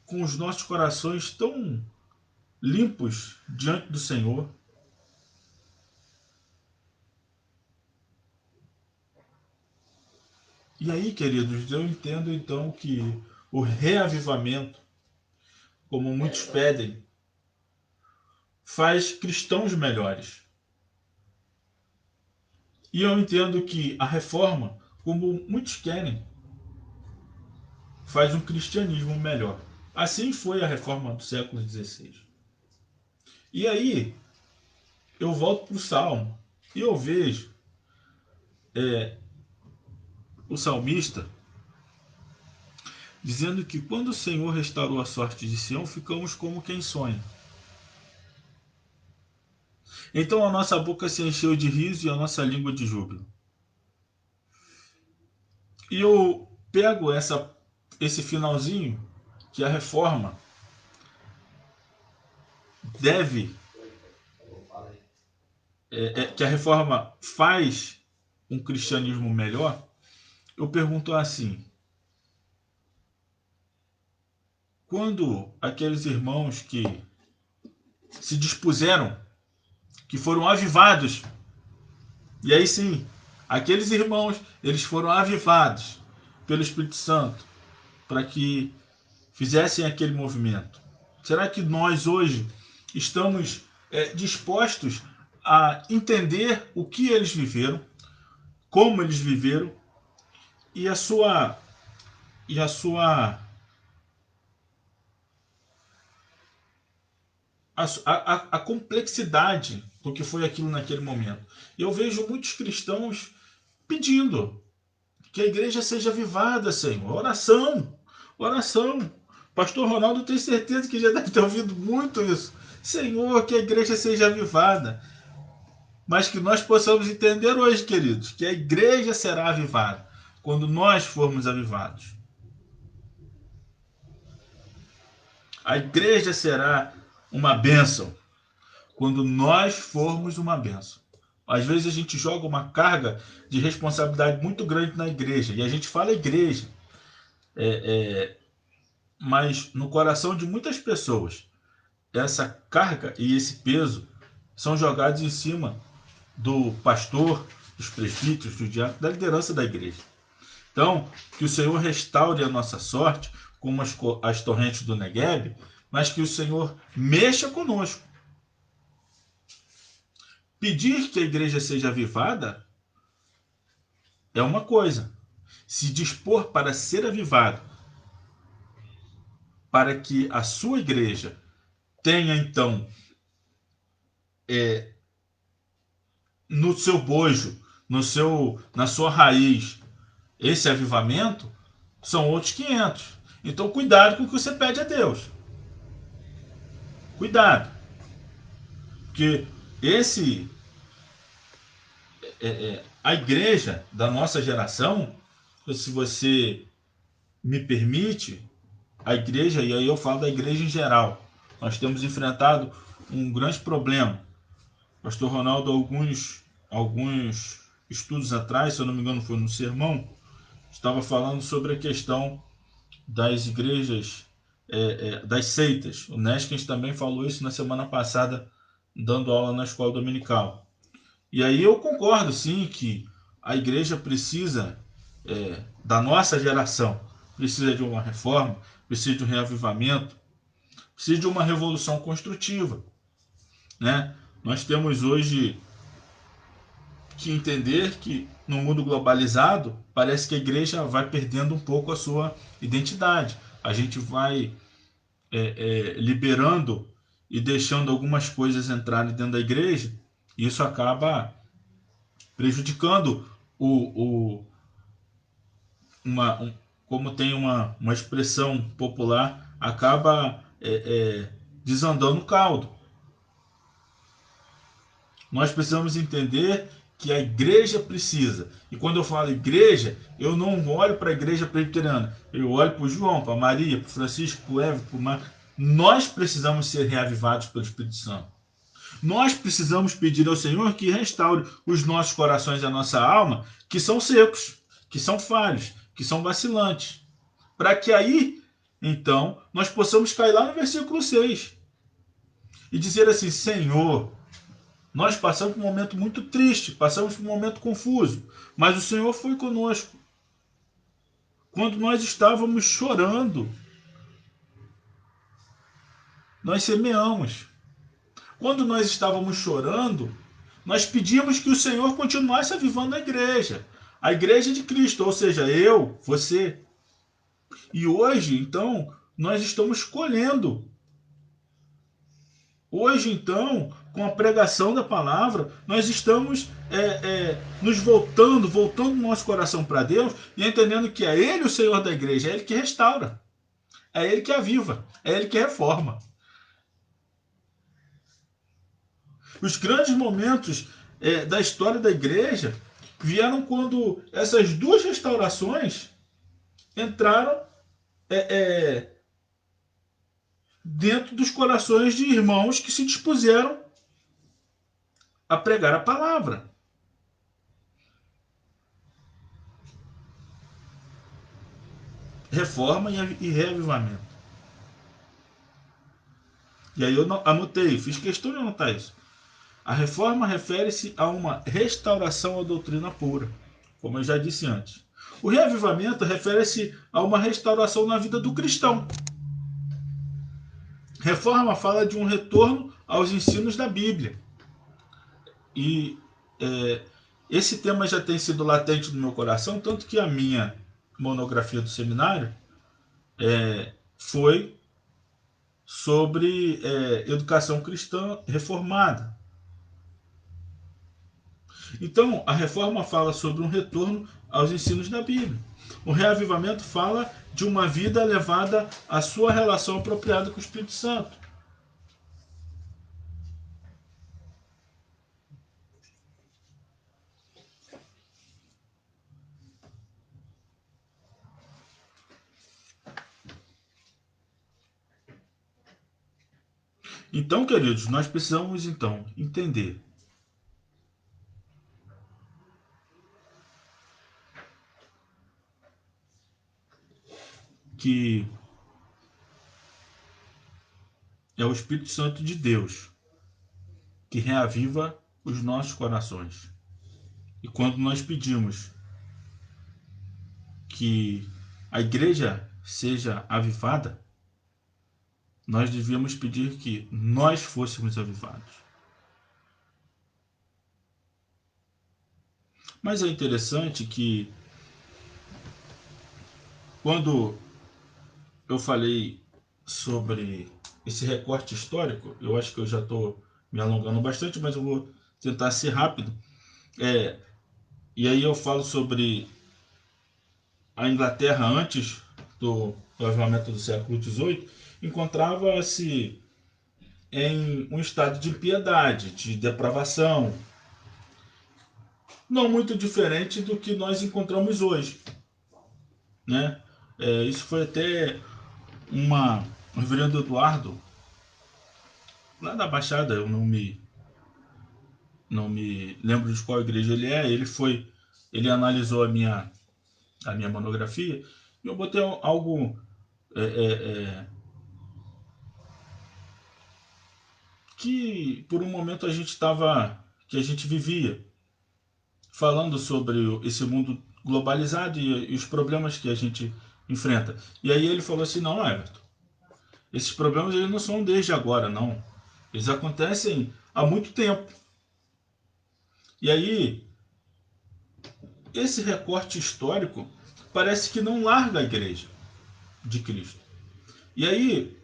com os nossos corações tão limpos diante do Senhor. E aí, queridos, eu entendo então que o reavivamento, como muitos pedem, faz cristãos melhores. E eu entendo que a reforma, como muitos querem, faz um cristianismo melhor. Assim foi a reforma do século XVI. E aí, eu volto para o Salmo e eu vejo o salmista dizendo que quando o Senhor restaurou a sorte de Sião, ficamos como quem sonha. Então a nossa boca se encheu de riso e a nossa língua de júbilo. E eu pego esse finalzinho que a reforma deve, que a reforma faz um cristianismo melhor. Eu pergunto assim: quando aqueles irmãos que se dispuseram, que foram avivados, e aí sim, aqueles irmãos, eles foram avivados pelo Espírito Santo para que fizessem aquele movimento. Será que nós hoje estamos dispostos a entender o que eles viveram, como eles viveram e a complexidade do que foi aquilo naquele momento? Eu vejo muitos cristãos pedindo que a igreja seja avivada, Senhor. Oração, oração. Pastor Ronaldo, tenho certeza que já deve ter ouvido muito isso. Senhor, que a igreja seja avivada. Mas que nós possamos entender hoje, queridos, que a igreja será avivada quando nós formos avivados. A igreja será uma bênção quando nós formos uma bênção. Às vezes a gente joga uma carga de responsabilidade muito grande na igreja. E a gente fala igreja. Mas no coração de muitas pessoas, essa carga e esse peso são jogados em cima do pastor, dos presbíteros, do diácono, da liderança da igreja. Então, que o Senhor restaure a nossa sorte, como as torrentes do Negueb, mas que o Senhor mexa conosco. Pedir que a igreja seja avivada é uma coisa. Se dispor para ser avivado, para que a sua igreja tenha, então, no seu bojo, na sua raiz, esse avivamento, são outros 500. Então, cuidado com o que você pede a Deus. Cuidado. Porque a igreja da nossa geração, se você me permite, a igreja, e aí eu falo da igreja em geral, nós temos enfrentado um grande problema. Pastor Ronaldo, alguns estudos atrás, se eu não me engano foi no sermão, estava falando sobre a questão das igrejas, das seitas. O Neskens também falou isso na semana passada, dando aula na escola dominical. E aí eu concordo sim que a igreja precisa, da nossa geração, precisa de uma reforma, precisa de um reavivamento, precisa de uma revolução construtiva, né? Nós temos hoje que entender que no mundo globalizado parece que a igreja vai perdendo um pouco a sua identidade. A gente vai liberando e deixando algumas coisas entrarem dentro da igreja, e isso acaba prejudicando como tem uma expressão popular, acaba desandando o caldo. Nós precisamos entender que a igreja precisa. E quando eu falo igreja, eu não olho para a igreja presbiteriana. Eu olho para o João, para a Maria, para o Francisco, para o Evo, para o Mar. Nós precisamos ser reavivados pelo Espírito Santo. Nós precisamos pedir ao Senhor que restaure os nossos corações e a nossa alma, que são secos, que são falhos, que são vacilantes. Para que aí, então, nós possamos cair lá no versículo 6 e dizer assim: Senhor, nós passamos por um momento muito triste, passamos por um momento confuso, mas o Senhor foi conosco. Quando nós estávamos chorando, nós semeamos. Quando nós estávamos chorando, nós pedimos que o Senhor continuasse avivando a igreja de Cristo, ou seja, eu, você. E hoje, então, nós estamos colhendo. Hoje, então, com a pregação da palavra, nós estamos nos voltando nosso coração para Deus e entendendo que é Ele o Senhor da igreja, é Ele que restaura, é Ele que aviva, é Ele que reforma. Os grandes momentos da história da igreja vieram quando essas duas restaurações entraram dentro dos corações de irmãos que se dispuseram a pregar a palavra. Reforma e reavivamento. E aí eu anotei, fiz questão de anotar isso. A reforma refere-se a uma restauração à doutrina pura, como eu já disse antes. O reavivamento refere-se a uma restauração na vida do cristão. Reforma fala de um retorno aos ensinos da Bíblia. E esse tema já tem sido latente no meu coração, tanto que a minha monografia do seminário foi sobre educação cristã reformada. Então, a reforma fala sobre um retorno aos ensinos da Bíblia. O reavivamento fala de uma vida levada à sua relação apropriada com o Espírito Santo. Então, queridos, nós precisamos então entender que é o Espírito Santo de Deus que reaviva os nossos corações. E quando nós pedimos que a igreja seja avivada, nós devíamos pedir que nós fôssemos avivados. Mas é interessante que quando eu falei sobre esse recorte histórico, eu acho que eu já estou me alongando bastante, mas eu vou tentar ser rápido. E aí eu falo sobre a Inglaterra antes do avivamento do século XVIII, encontrava-se em um estado de impiedade, de depravação, não muito diferente do que nós encontramos hoje, né? Isso foi até o reverendo Eduardo, lá da Baixada, eu não me lembro de qual igreja ele é, ele analisou a minha monografia, e eu botei algo que por um momento a gente vivia, falando sobre esse mundo globalizado e os problemas que a gente enfrenta. E aí ele falou assim: não, Everton, esses problemas eles não são desde agora, não. Eles acontecem há muito tempo. E aí, esse recorte histórico parece que não larga a igreja de Cristo. E aí,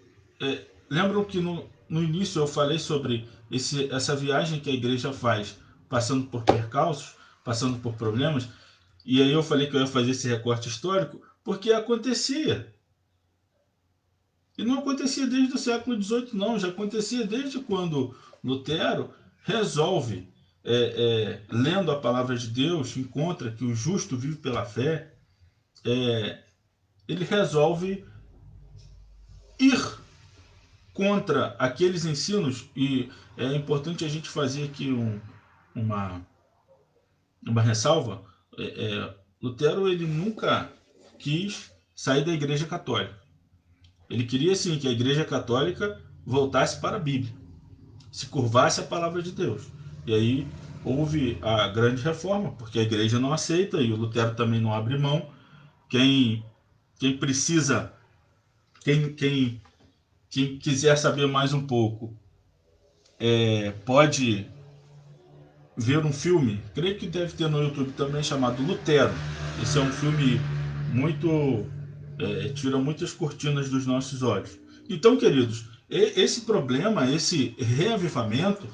lembram que no início eu falei sobre essa viagem que a igreja faz, passando por percalços, passando por problemas, e aí eu falei que eu ia fazer esse recorte histórico, porque acontecia. E não acontecia desde o século XVIII, não, já acontecia desde quando Lutero resolve lendo a palavra de Deus, encontra que o justo vive pela fé, ele resolve ir contra aqueles ensinos. E é importante a gente fazer aqui uma ressalva. Lutero, ele nunca quis sair da Igreja Católica. Ele queria sim que a Igreja Católica voltasse para a Bíblia, se curvasse à palavra de Deus. E aí houve a grande reforma, porque a Igreja não aceita e o Lutero também não abre mão. Quem precisa, quem quiser saber mais um pouco, pode ver um filme, creio que deve ter no YouTube também, chamado Lutero. Esse é um filme muito... tira muitas cortinas dos nossos olhos. Então, queridos, esse problema, esse reavivamento,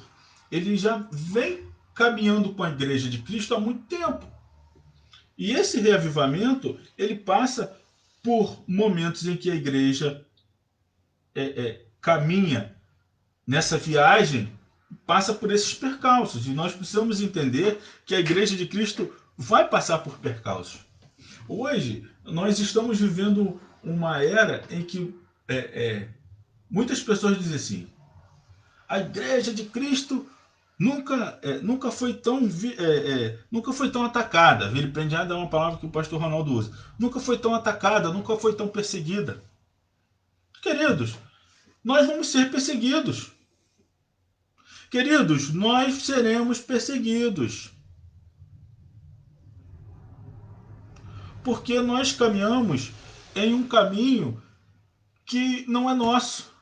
ele já vem caminhando com a Igreja de Cristo há muito tempo. E esse reavivamento, ele passa por momentos em que a Igreja caminha nessa viagem, passa por esses percalços. E nós precisamos entender que a Igreja de Cristo vai passar por percalços. Hoje, nós estamos vivendo uma era em que muitas pessoas dizem assim: a Igreja de Cristo nunca foi tão atacada. Vilipendiada é uma palavra que o pastor Ronaldo usa. Nunca foi tão atacada, nunca foi tão perseguida. Queridos, nós vamos ser perseguidos. Queridos, nós seremos perseguidos. Porque nós caminhamos em um caminho que não é nosso.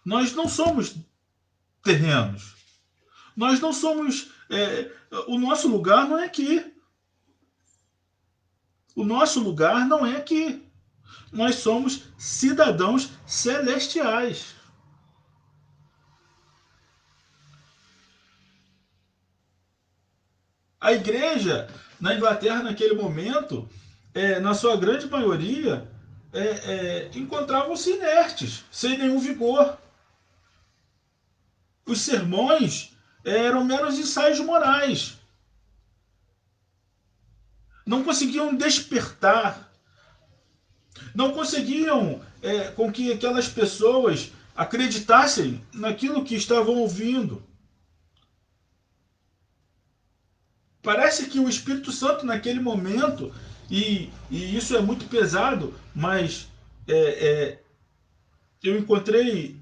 Nós não somos terrenos. Nós não somos... o nosso lugar não é aqui. O nosso lugar não é aqui. Nós somos cidadãos celestiais. A igreja na Inglaterra, naquele momento, na sua grande maioria, encontravam-se inertes, sem nenhum vigor. Os sermões eram meros ensaios morais. Não conseguiam despertar. Não conseguiam com que aquelas pessoas acreditassem naquilo que estavam ouvindo. Parece que o Espírito Santo naquele momento, e isso é muito pesado, mas eu encontrei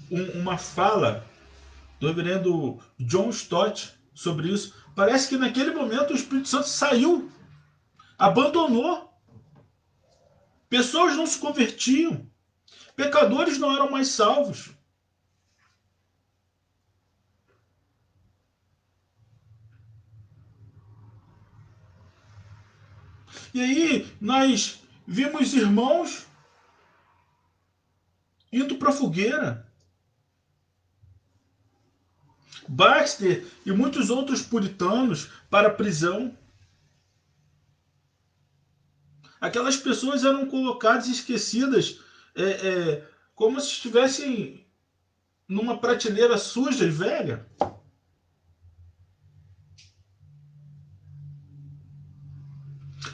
uma fala do reverendo John Stott sobre isso. Parece que naquele momento o Espírito Santo saiu, abandonou. Pessoas não se convertiam. Pecadores não eram mais salvos. E aí nós vimos irmãos indo para a fogueira. Baxter e muitos outros puritanos para a prisão. Aquelas pessoas eram colocadas e esquecidas como se estivessem numa prateleira suja e velha.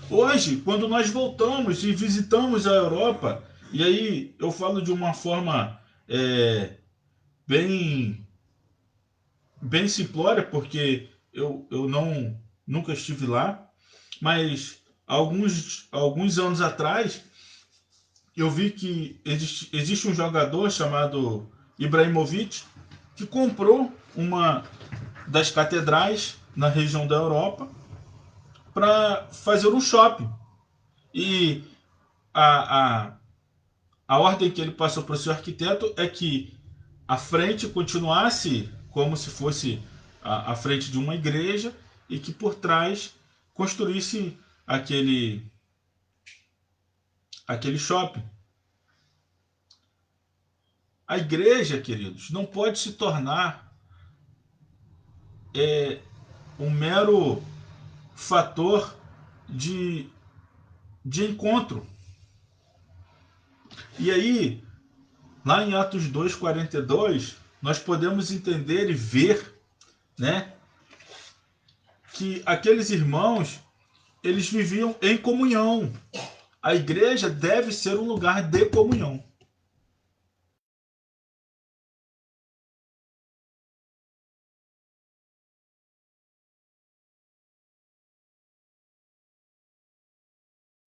Hoje, quando nós voltamos e visitamos a Europa, e aí eu falo de uma forma bem simplória, porque eu nunca estive lá, mas alguns anos atrás eu vi que existe um jogador chamado Ibrahimovic que comprou uma das catedrais na região da Europa para fazer um shopping. E a ordem que ele passou para o seu arquiteto é que a frente continuasse como se fosse a frente de uma igreja e que por trás construísse aquele shopping. A igreja, queridos, não pode se tornar um mero fator de encontro. E aí, lá em Atos 2:42, nós podemos entender e ver, né, que aqueles irmãos, eles viviam em comunhão. A igreja deve ser um lugar de comunhão.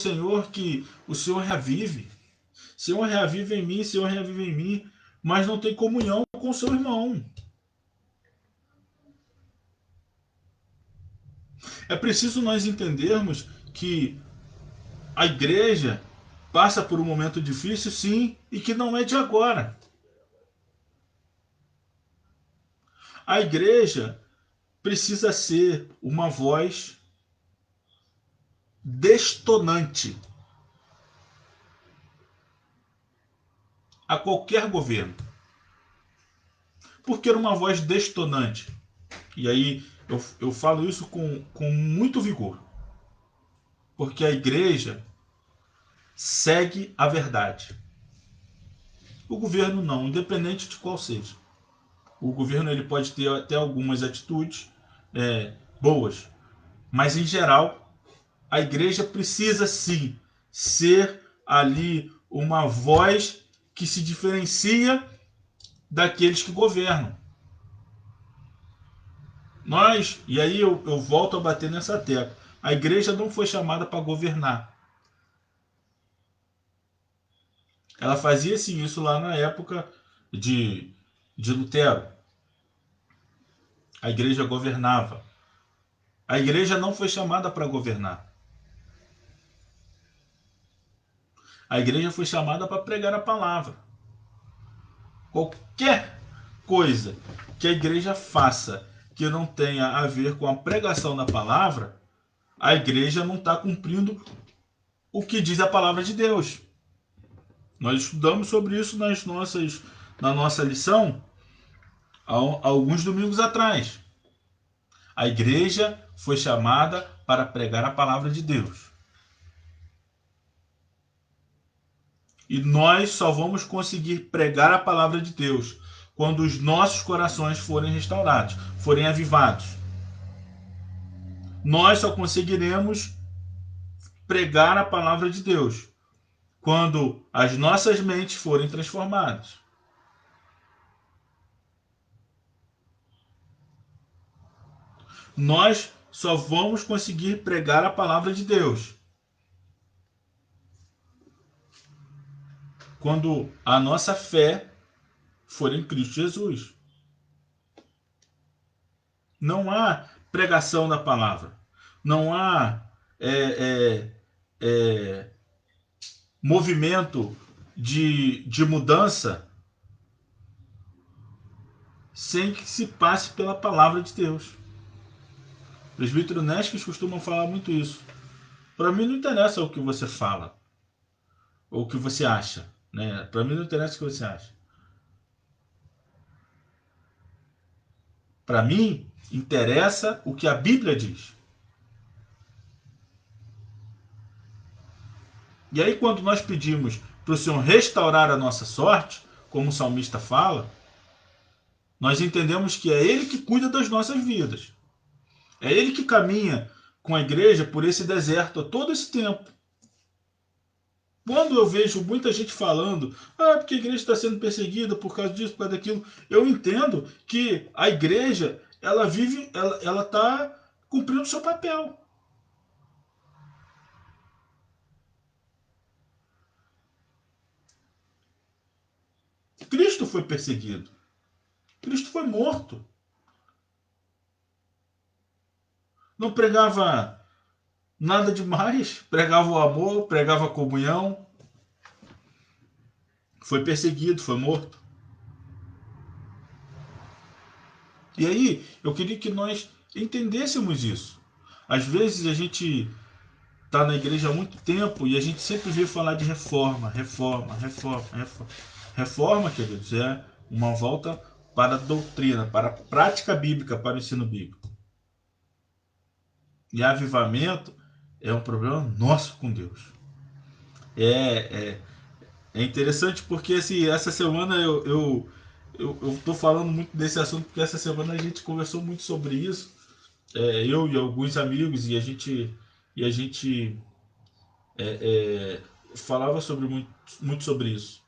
Senhor, que o Senhor reavive. Senhor, reavive em mim, Senhor, reavive em mim, mas não tem comunhão com o seu irmão. É preciso nós entendermos que a igreja passa por um momento difícil, sim, e que não é de agora. A igreja precisa ser uma voz destonante a qualquer governo. Por que uma voz destonante? E aí eu falo isso com muito vigor. Porque a igreja segue a verdade. O governo não, independente de qual seja. O governo ele pode ter até algumas atitudes boas, mas em geral a igreja precisa sim ser ali uma voz que se diferencia daqueles que governam. Nós, e aí eu volto a bater nessa tecla, a igreja não foi chamada para governar. Ela fazia sim isso lá na época de Lutero. A igreja governava. A igreja não foi chamada para governar. A igreja foi chamada para pregar a palavra. Qualquer coisa que a igreja faça que não tenha a ver com a pregação da palavra, a igreja não está cumprindo o que diz a palavra de Deus. Nós estudamos sobre isso na nossa lição há alguns domingos atrás. A igreja foi chamada para pregar a palavra de Deus. E nós só vamos conseguir pregar a palavra de Deus quando os nossos corações forem restaurados, forem avivados. Nós só conseguiremos pregar a palavra de Deus quando as nossas mentes forem transformadas. Nós só vamos conseguir pregar a palavra de Deus quando a nossa fé for em Cristo Jesus. Não há pregação da palavra. Não há movimento de mudança sem que se passe pela palavra de Deus. O presbítero Nesques costuma falar muito isso. Para mim não interessa o que você fala ou o que você acha, né? Para mim não interessa o que você acha. Para mim interessa o que a Bíblia diz. E aí quando nós pedimos para o Senhor restaurar a nossa sorte, como o salmista fala, nós entendemos que é Ele que cuida das nossas vidas. É Ele que caminha com a igreja por esse deserto há todo esse tempo. Quando eu vejo muita gente falando, porque a igreja está sendo perseguida por causa disso, por causa daquilo, eu entendo que a igreja, ela vive, ela está cumprindo o seu papel. Cristo foi perseguido. Cristo foi morto. Não pregava nada demais, pregava o amor, pregava a comunhão. Foi perseguido, foi morto. E aí, eu queria que nós entendêssemos isso. Às vezes a gente está na igreja há muito tempo e a gente sempre vê falar de reforma, reforma, reforma, reforma. Reforma, queridos, é uma volta para a doutrina, para a prática bíblica, para o ensino bíblico. E avivamento é um problema nosso com Deus. É interessante porque essa semana eu tô falando muito desse assunto porque essa semana a gente conversou muito sobre isso, eu e alguns amigos, e a gente falava sobre muito sobre isso.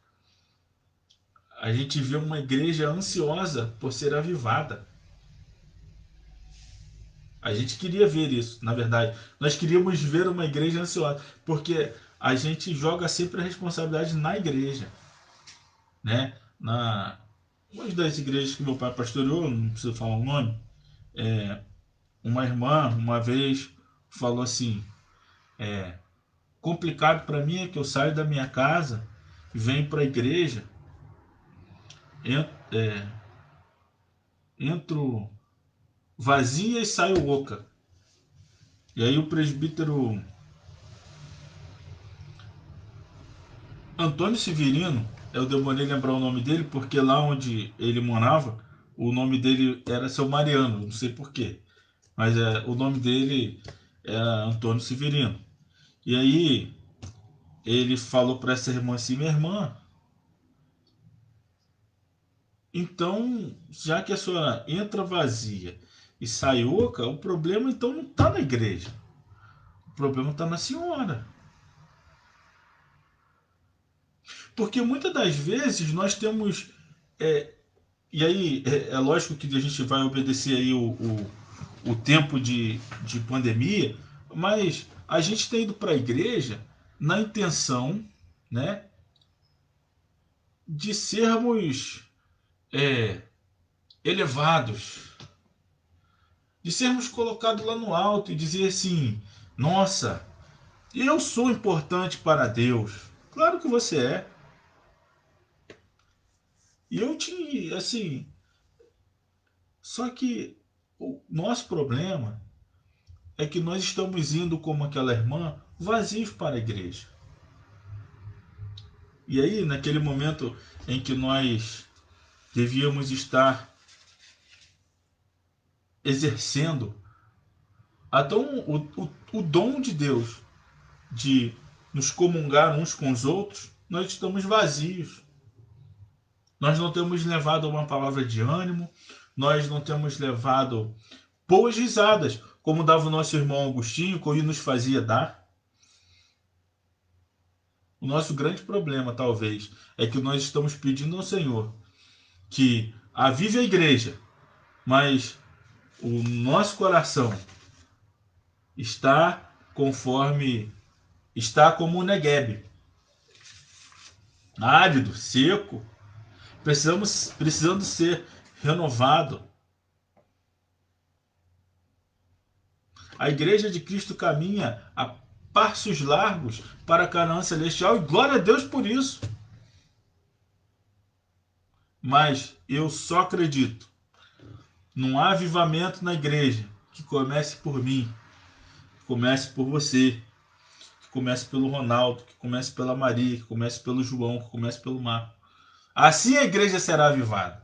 A gente vê uma igreja ansiosa por ser avivada. A gente queria ver isso, na verdade. Nós queríamos ver uma igreja ansiosa, porque a gente joga sempre a responsabilidade na igreja, né? Uma das igrejas que meu pai pastoreou, não preciso falar o nome, uma irmã uma vez falou assim: complicado para mim é que eu saio da minha casa, venho para a igreja, entro vazia e saio oca. E aí o presbítero Antônio Severino, eu demorei lembrar o nome dele, porque lá onde ele morava, o nome dele era Seu Mariano, não sei porquê, mas o nome dele era Antônio Severino. E aí ele falou para essa irmã assim: minha irmã, então, já que a senhora entra vazia e sai oca, o problema então não está na igreja, o problema está na senhora. Porque muitas das vezes nós temos. E aí é lógico que a gente vai obedecer aí o tempo de pandemia, mas a gente tem ido para a igreja na intenção, né, de sermos elevados, de sermos colocados lá no alto e dizer assim: nossa, eu sou importante para Deus. Claro que você é. E eu te, assim, só que o nosso problema é que nós estamos indo como aquela irmã vazios para a igreja. E aí, naquele momento em que nós devíamos estar exercendo até o dom de Deus de nos comungar uns com os outros, nós estamos vazios. Nós não temos levado uma palavra de ânimo, nós não temos levado boas risadas, como dava o nosso irmão Agostinho, que ele nos fazia dar. O nosso grande problema, talvez, é que nós estamos pedindo ao Senhor que avive a igreja, mas o nosso coração está como o Negueb, árido, seco, precisando ser renovado. A igreja de Cristo caminha a passos largos para a Canaã celestial, e glória a Deus por isso. Mas eu só acredito num avivamento na igreja que comece por mim, que comece por você, que comece pelo Ronaldo, que comece pela Maria, que comece pelo João, que comece pelo Marco. Assim a igreja será avivada.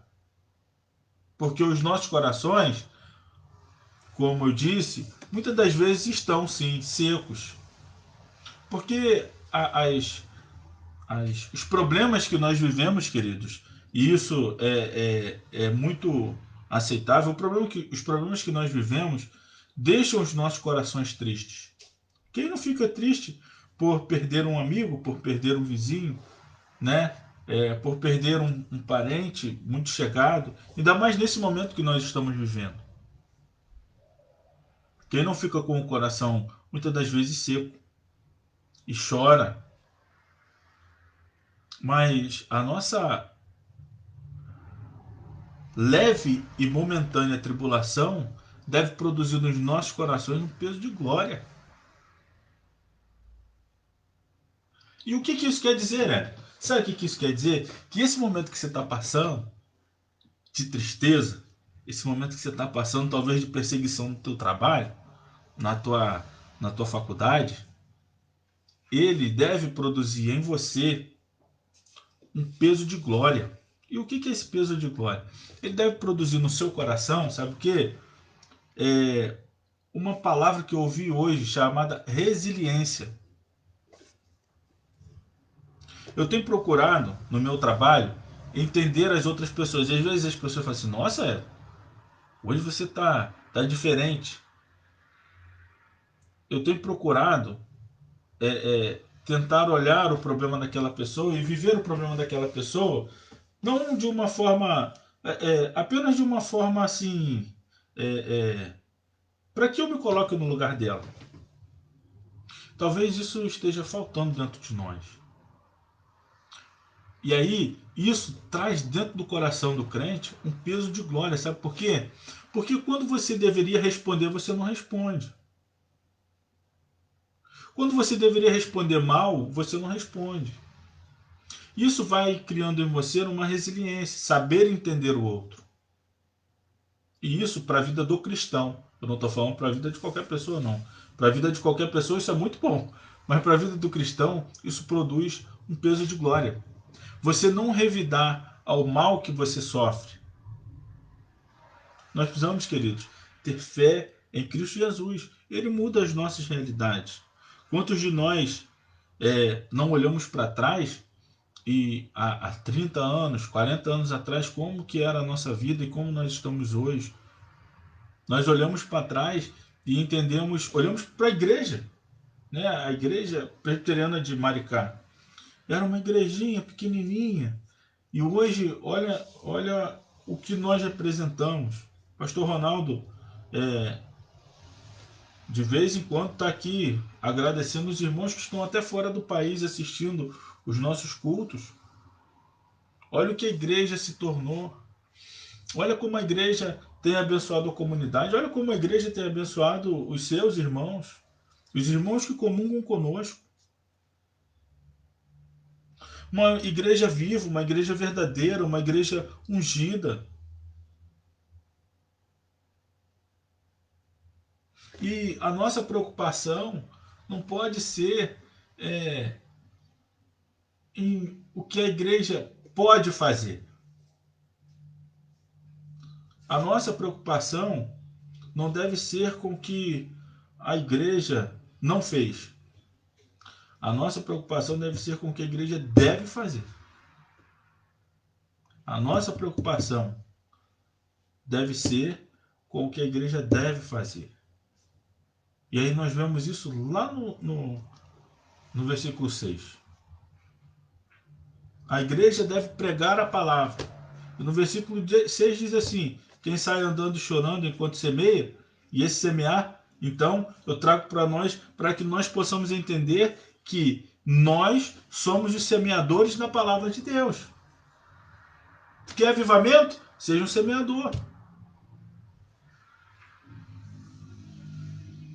Porque os nossos corações, como eu disse, muitas das vezes estão sim secos. Porque os problemas que nós vivemos, queridos, e isso é muito aceitável, os problemas que nós vivemos deixam os nossos corações tristes. Quem não fica triste por perder um amigo, por perder um vizinho, né? Por perder um parente muito chegado, ainda mais nesse momento que nós estamos vivendo. Quem não fica com o coração muitas das vezes seco e chora, mas a nossa leve e momentânea tribulação deve produzir nos nossos corações um peso de glória. E o que isso quer dizer, né? Sabe o que isso quer dizer? Que esse momento que você está passando, de tristeza, esse momento que você está passando, talvez de perseguição no teu trabalho, na tua faculdade, ele deve produzir em você um peso de glória. E o que é esse peso de glória? Ele deve produzir no seu coração, sabe o quê? Uma palavra que eu ouvi hoje chamada resiliência. Eu tenho procurado no meu trabalho entender as outras pessoas. E às vezes as pessoas falam assim, nossa, hoje você tá diferente. Eu tenho procurado tentar olhar o problema daquela pessoa e viver o problema daquela pessoa, não de uma forma, apenas de uma forma assim, para que eu me coloque no lugar dela. Talvez isso esteja faltando dentro de nós. E aí, isso traz dentro do coração do crente um peso de glória, sabe por quê? Porque quando você deveria responder, você não responde. Quando você deveria responder mal, você não responde. Isso vai criando em você uma resiliência, saber entender o outro. E isso para a vida do cristão. Eu não estou falando para a vida de qualquer pessoa, não. Para a vida de qualquer pessoa isso é muito bom. Mas para a vida do cristão, isso produz um peso de glória. Você não revidar ao mal que você sofre. Nós precisamos, queridos, ter fé em Cristo Jesus. Ele muda as nossas realidades. Quantos de nós não olhamos para trás e há 30 anos, 40 anos atrás, como que era a nossa vida e como nós estamos hoje? Nós olhamos para trás e entendemos, olhamos para a igreja, né? A igreja presbiteriana de Maricá. Era uma igrejinha pequenininha. E hoje, olha o que nós representamos. Pastor Ronaldo, de vez em quando, está aqui agradecendo os irmãos que estão até fora do país assistindo os nossos cultos. Olha o que a igreja se tornou. Olha como a igreja tem abençoado a comunidade. Olha como a igreja tem abençoado os seus irmãos. Os irmãos que comungam conosco. Uma igreja viva, uma igreja verdadeira, uma igreja ungida. E a nossa preocupação não pode ser em o que a igreja pode fazer. A nossa preocupação não deve ser com o que a igreja não fez. A nossa preocupação deve ser com o que a igreja deve fazer. A nossa preocupação deve ser com o que a igreja deve fazer. E aí nós vemos isso lá no versículo 6. A igreja deve pregar a palavra. E no versículo 6 diz assim: quem sai andando e chorando enquanto semeia, e esse semear, então eu trago para nós, para que nós possamos entender que nós somos os semeadores da palavra de Deus. Quer avivamento? Seja um semeador.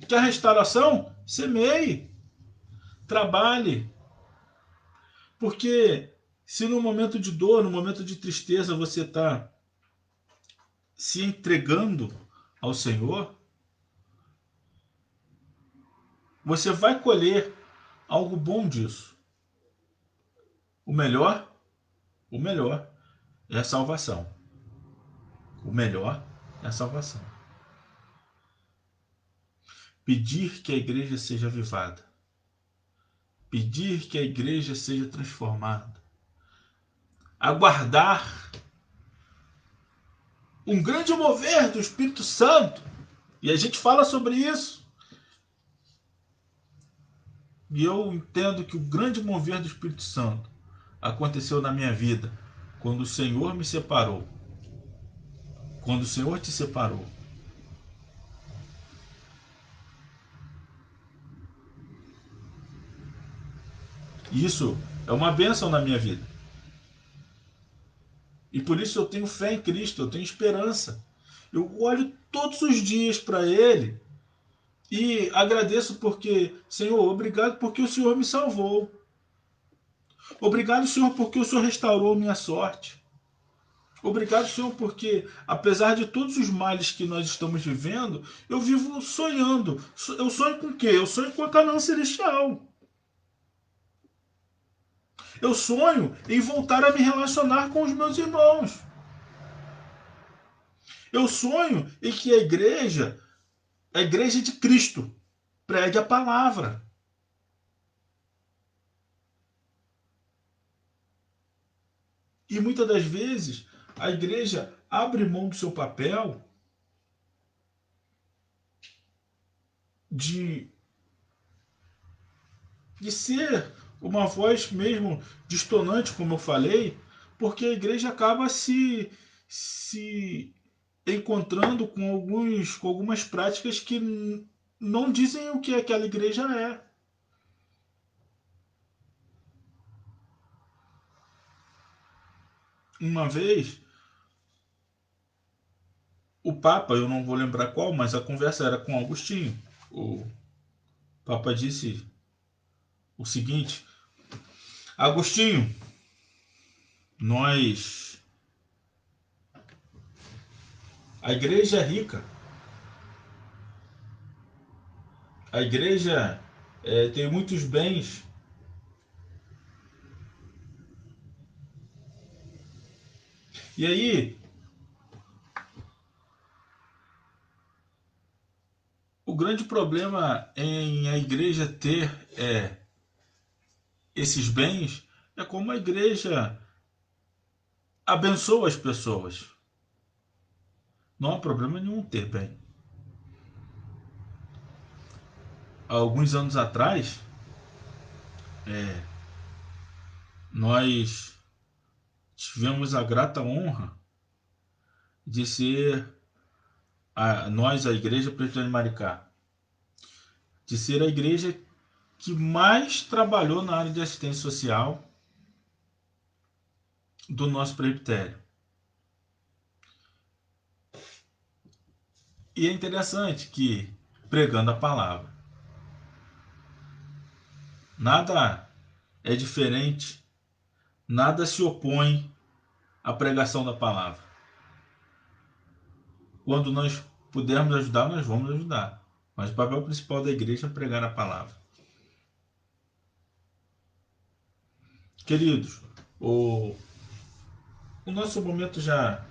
Quer restauração? Semeie. Trabalhe. Porque se no momento de dor, no momento de tristeza, você está se entregando ao Senhor, você vai colher algo bom disso. O melhor é a salvação. O melhor é a salvação. Pedir que a igreja seja avivada. Pedir que a igreja seja transformada. Aguardar um grande mover do Espírito Santo. E a gente fala sobre isso. E eu entendo que o grande mover do Espírito Santo aconteceu na minha vida quando o Senhor me separou. Quando o Senhor te separou. Isso é uma bênção na minha vida. E por isso eu tenho fé em Cristo, eu tenho esperança. Eu olho todos os dias para Ele e agradeço porque, Senhor, obrigado porque o Senhor me salvou. Obrigado, Senhor, porque o Senhor restaurou minha sorte. Obrigado, Senhor, porque apesar de todos os males que nós estamos vivendo, eu vivo sonhando. Eu sonho com o quê? Eu sonho com a Canaã celestial. Eu sonho em voltar a me relacionar com os meus irmãos. Eu sonho em que a igreja de Cristo, pregue a palavra. E muitas das vezes a igreja abre mão do seu papel de ser uma voz mesmo distonante, como eu falei, porque a igreja acaba se encontrando com algumas práticas que não dizem o que aquela igreja é. Uma vez, o Papa, eu não vou lembrar qual, mas a conversa era com Agostinho. O Papa disse o seguinte: Agostinho, a igreja é rica, a igreja tem muitos bens. E aí, o grande problema em a igreja ter esses bens é como a igreja abençoa as pessoas. Não há problema nenhum ter bem. Há alguns anos atrás, nós tivemos a grata honra de ser, nós, a Igreja Presbiteriana de Maricá, de ser a igreja que mais trabalhou na área de assistência social do nosso presbitério. E é interessante que, pregando a palavra, nada é diferente, nada se opõe à pregação da palavra. Quando nós pudermos ajudar, nós vamos ajudar. Mas o papel principal da igreja é pregar a palavra. Queridos, o nosso momento já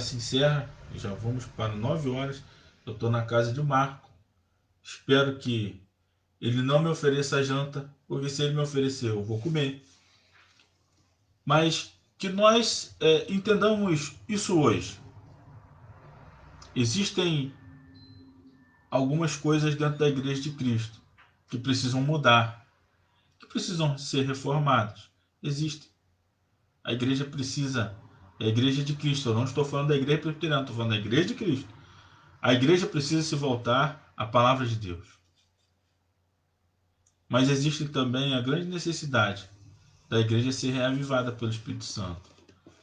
se encerra. Já vamos para 9 horas. Eu estou na casa de Marco. Espero que ele não me ofereça a janta, porque se ele me oferecer, eu vou comer. Mas que nós entendamos isso hoje. Existem algumas coisas dentro da Igreja de Cristo que precisam mudar, que precisam ser reformadas. Existem. A igreja precisa, é a Igreja de Cristo. Eu não estou falando da Igreja Presbiteriana, estou falando da Igreja de Cristo. A igreja precisa se voltar à palavra de Deus. Mas existe também a grande necessidade da igreja ser reavivada pelo Espírito Santo.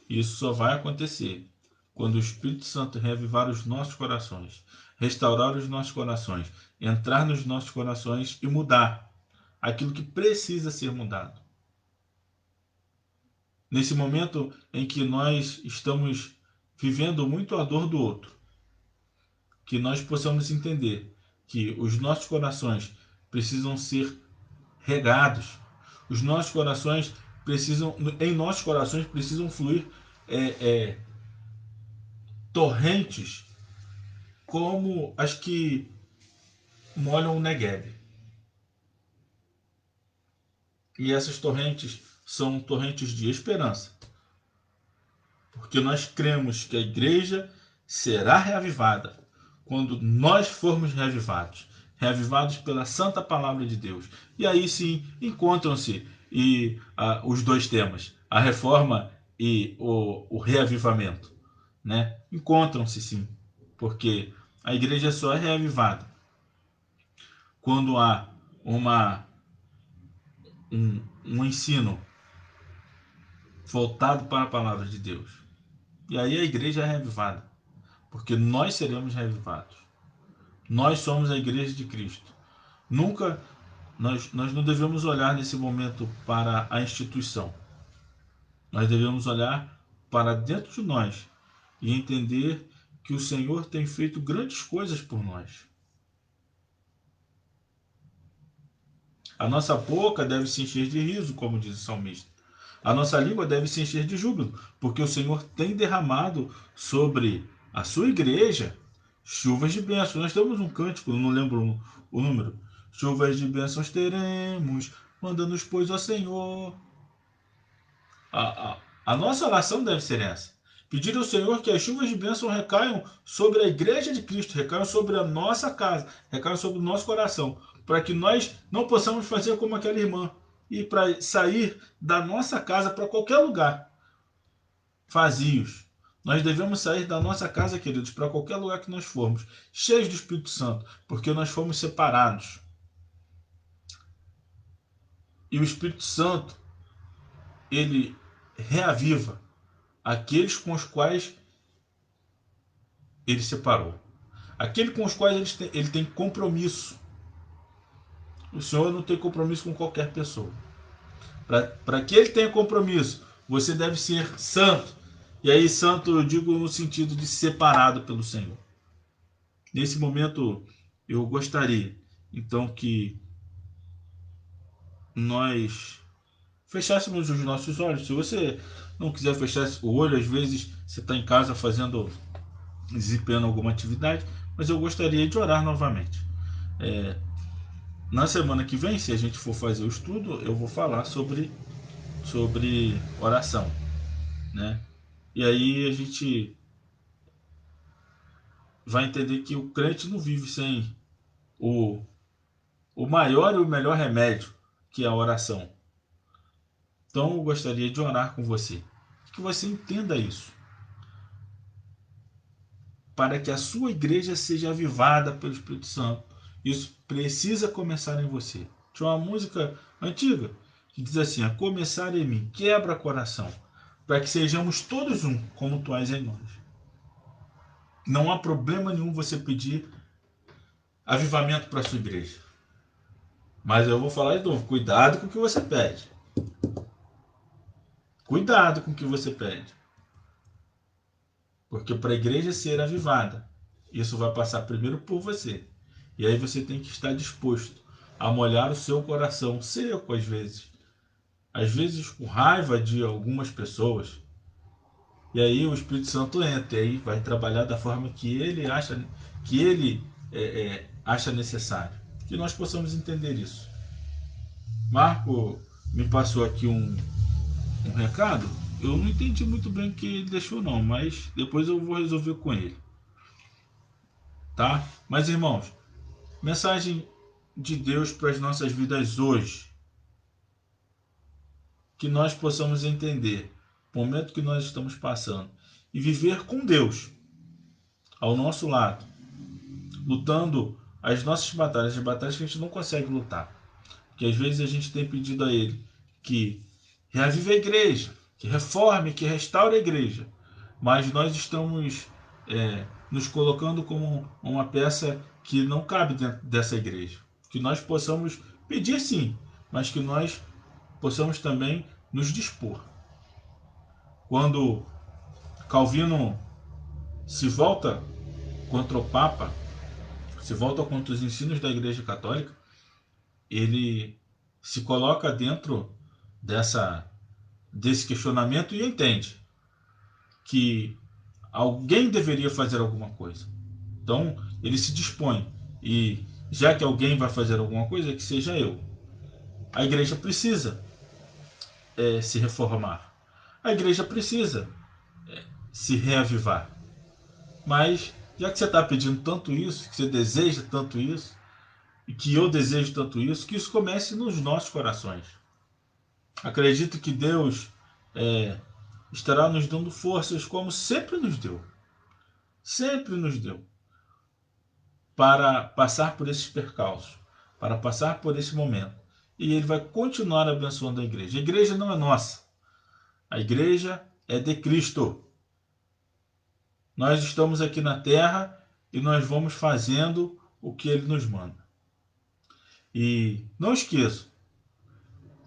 E isso só vai acontecer quando o Espírito Santo reavivar os nossos corações, restaurar os nossos corações, entrar nos nossos corações e mudar aquilo que precisa ser mudado. Nesse momento em que nós estamos vivendo muito a dor do outro, que nós possamos entender que os nossos corações precisam ser regados, os nossos corações em nossos corações precisam fluir torrentes como as que molham o Negueb. E essas torrentes são torrentes de esperança, porque nós cremos que a igreja será reavivada quando nós formos reavivados pela santa palavra de Deus. E aí sim encontram-se os dois temas, a reforma e o reavivamento, né? Encontram-se sim, porque a igreja só é reavivada quando há um ensino voltado para a palavra de Deus. E aí a igreja é reavivada, porque nós seremos reavivados. Nós somos a igreja de Cristo. Nunca, nós não devemos olhar nesse momento para a instituição. Nós devemos olhar para dentro de nós e entender que o Senhor tem feito grandes coisas por nós. A nossa boca deve se encher de riso, como diz o salmista. A nossa língua deve se encher de júbilo, porque o Senhor tem derramado sobre a sua igreja chuvas de bênçãos. Nós temos um cântico, não lembro o número. Chuvas de bênçãos teremos, manda-nos, pois, ó Senhor. A nossa oração deve ser essa. Pedir ao Senhor que as chuvas de bênção recaiam sobre a igreja de Cristo, recaiam sobre a nossa casa, recaiam sobre o nosso coração, para que nós não possamos fazer como aquela irmã e para sair da nossa casa para qualquer lugar vazios. Nós devemos sair da nossa casa, queridos, para qualquer lugar que nós formos, cheios do Espírito Santo, porque nós fomos separados. E o Espírito Santo, ele reaviva aqueles com os quais ele separou. Aquele com os quais ele tem compromisso. O Senhor não tem compromisso com qualquer pessoa. Para que ele tenha compromisso, você deve ser santo. E aí, santo eu digo no sentido de separado pelo Senhor. Nesse momento, eu gostaria, então, que nós fechássemos os nossos olhos. Se você não quiser fechar o olho, às vezes você está em casa desempenhando alguma atividade, mas eu gostaria de orar novamente. Na semana que vem, se a gente for fazer o estudo, eu vou falar sobre oração, né? E aí a gente vai entender que o crente não vive sem o maior e o melhor remédio, que é a oração. Então eu gostaria de orar com você, que você entenda isso, para que a sua igreja seja avivada pelo Espírito Santo. Isso precisa começar em você. Tinha uma música antiga que diz assim: a começar em mim, quebra coração, para que sejamos todos um, como tu és em nós. Não há problema nenhum você pedir avivamento para a sua igreja. Mas eu vou falar de novo, cuidado com o que você pede. Cuidado com o que você pede. Porque para a igreja ser avivada, isso vai passar primeiro por você. E aí você tem que estar disposto a molhar o seu coração seco às vezes com raiva de algumas pessoas. E aí o Espírito Santo entra e aí vai trabalhar da forma que ele acha necessário. Que nós possamos entender isso. Marco me passou aqui um recado. Eu não entendi muito bem o que ele deixou não, mas depois eu vou resolver com ele. Tá? Mas irmãos, mensagem de Deus para as nossas vidas hoje. Que nós possamos entender o momento que nós estamos passando e viver com Deus ao nosso lado, lutando as nossas batalhas, as batalhas que a gente não consegue lutar. Porque às vezes a gente tem pedido a Ele que reavive a igreja, que reforme, que restaure a igreja. Mas nós estamos nos colocando como uma peça que não cabe dentro dessa igreja. Que nós possamos pedir sim, mas que nós possamos também nos dispor. Quando Calvino se volta contra o Papa, se volta contra os ensinos da Igreja Católica, ele se coloca dentro desse questionamento e entende que alguém deveria fazer alguma coisa. Então ele se dispõe, e já que alguém vai fazer alguma coisa, que seja eu. A igreja precisa se reformar. A igreja precisa se reavivar. Mas já que você está pedindo tanto isso, que você deseja tanto isso, e que eu desejo tanto isso, que isso comece nos nossos corações. Acredito que Deus estará nos dando forças, como sempre nos deu. Sempre nos deu. Para passar por esses percalços, para passar por esse momento. E Ele vai continuar abençoando a igreja. A igreja não é nossa. A igreja é de Cristo. Nós estamos aqui na terra e nós vamos fazendo o que Ele nos manda. E não esqueça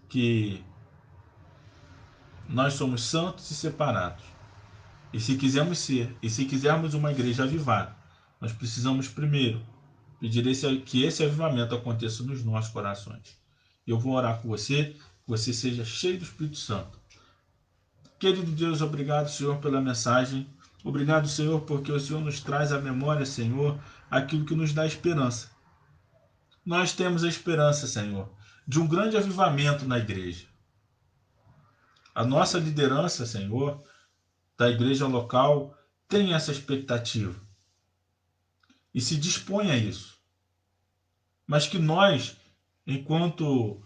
que nós somos santos e separados. E se quisermos ser, e se quisermos uma igreja avivada, nós precisamos primeiro pedir que esse avivamento aconteça nos nossos corações. Eu vou orar com você, que você seja cheio do Espírito Santo. Querido Deus, obrigado, Senhor, pela mensagem. Obrigado, Senhor, porque o Senhor nos traz à memória, Senhor, aquilo que nos dá esperança. Nós temos a esperança, Senhor, de um grande avivamento na igreja. a nossa liderança, Senhor, da igreja local, tem essa expectativa e se dispõe a isso. Mas que nós, enquanto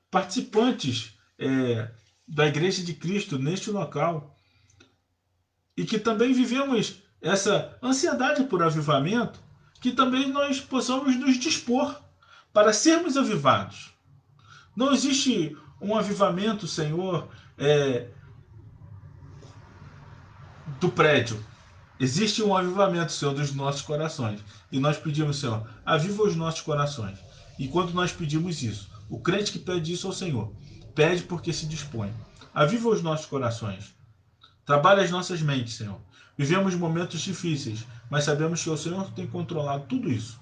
participantes da Igreja de Cristo neste local, e que também vivemos essa ansiedade por avivamento, que também nós possamos nos dispor para sermos avivados. Não existe um avivamento, Senhor, do prédio. Existe um avivamento, Senhor, dos nossos corações. E nós pedimos, Senhor, aviva os nossos corações. E quando nós pedimos isso, o crente que pede isso ao Senhor, pede porque se dispõe. Aviva os nossos corações. Trabalha as nossas mentes, Senhor. Vivemos momentos difíceis, mas sabemos que o Senhor tem controlado tudo isso.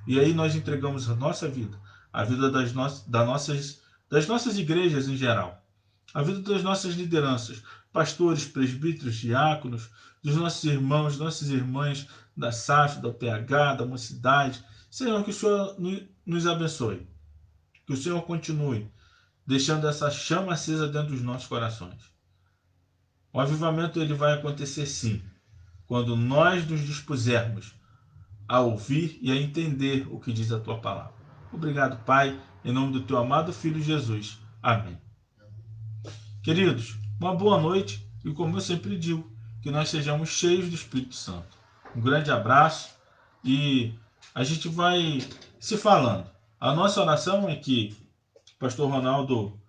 E aí nós entregamos a nossa vida, a vida das nossas igrejas em geral, a vida das nossas lideranças, pastores, presbíteros, diáconos, dos nossos irmãos, nossas irmãs da SAF, da PH, da Mocidade. Senhor, que o Senhor nos abençoe. Que o Senhor continue deixando essa chama acesa dentro dos nossos corações. O avivamento ele vai acontecer sim, quando nós nos dispusermos a ouvir e a entender o que diz a Tua palavra. Obrigado, Pai, em nome do Teu amado Filho Jesus. Amém. Queridos, uma boa noite e, como eu sempre digo, que nós sejamos cheios do Espírito Santo. Um grande abraço e a gente vai se falando. A nossa oração é que o pastor Ronaldo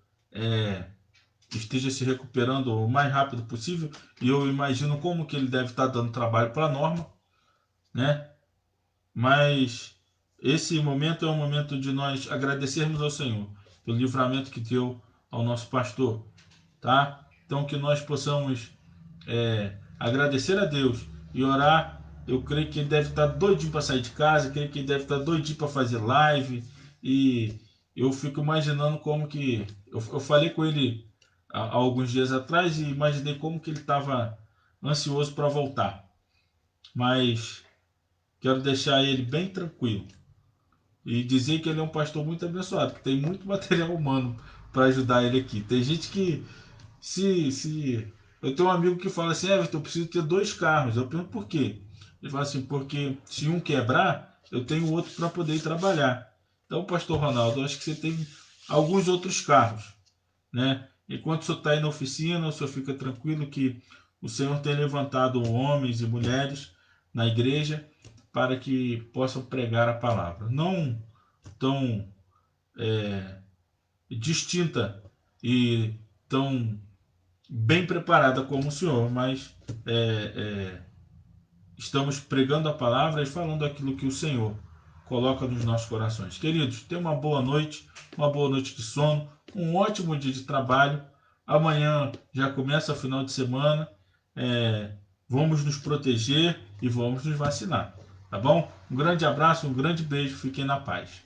esteja se recuperando o mais rápido possível, e eu imagino como que ele deve estar dando trabalho para a Norma, né? Mas esse momento é um momento de nós agradecermos ao Senhor pelo livramento que deu ao nosso pastor, tá? Então que nós possamos agradecer a Deus e orar. Eu creio que ele deve estar doidinho para sair de casa, creio que ele deve estar doidinho para fazer live, e eu fico imaginando como que... Eu falei com ele há alguns dias atrás e imaginei como que ele estava ansioso para voltar. Mas quero deixar ele bem tranquilo e dizer que ele é um pastor muito abençoado, que tem muito material humano para ajudar ele aqui. Tem gente que eu tenho um amigo que fala assim: Everton, eu preciso ter 2 carros. Eu pergunto por quê? Ele fala assim: porque se um quebrar, eu tenho outro para poder ir trabalhar. Então, pastor Ronaldo, eu acho que você tem alguns outros carros, né? Enquanto o senhor está aí na oficina, o senhor fica tranquilo que o Senhor tem levantado homens e mulheres na igreja para que possam pregar a palavra. Não tão distinta e tão bem preparada como o senhor, mas estamos pregando a palavra e falando aquilo que o Senhor coloca nos nossos corações. Queridos, tenham uma boa noite de sono, um ótimo dia de trabalho. Amanhã já começa o final de semana. Vamos nos proteger e vamos nos vacinar, tá bom? Um grande abraço, um grande beijo, fiquem na paz.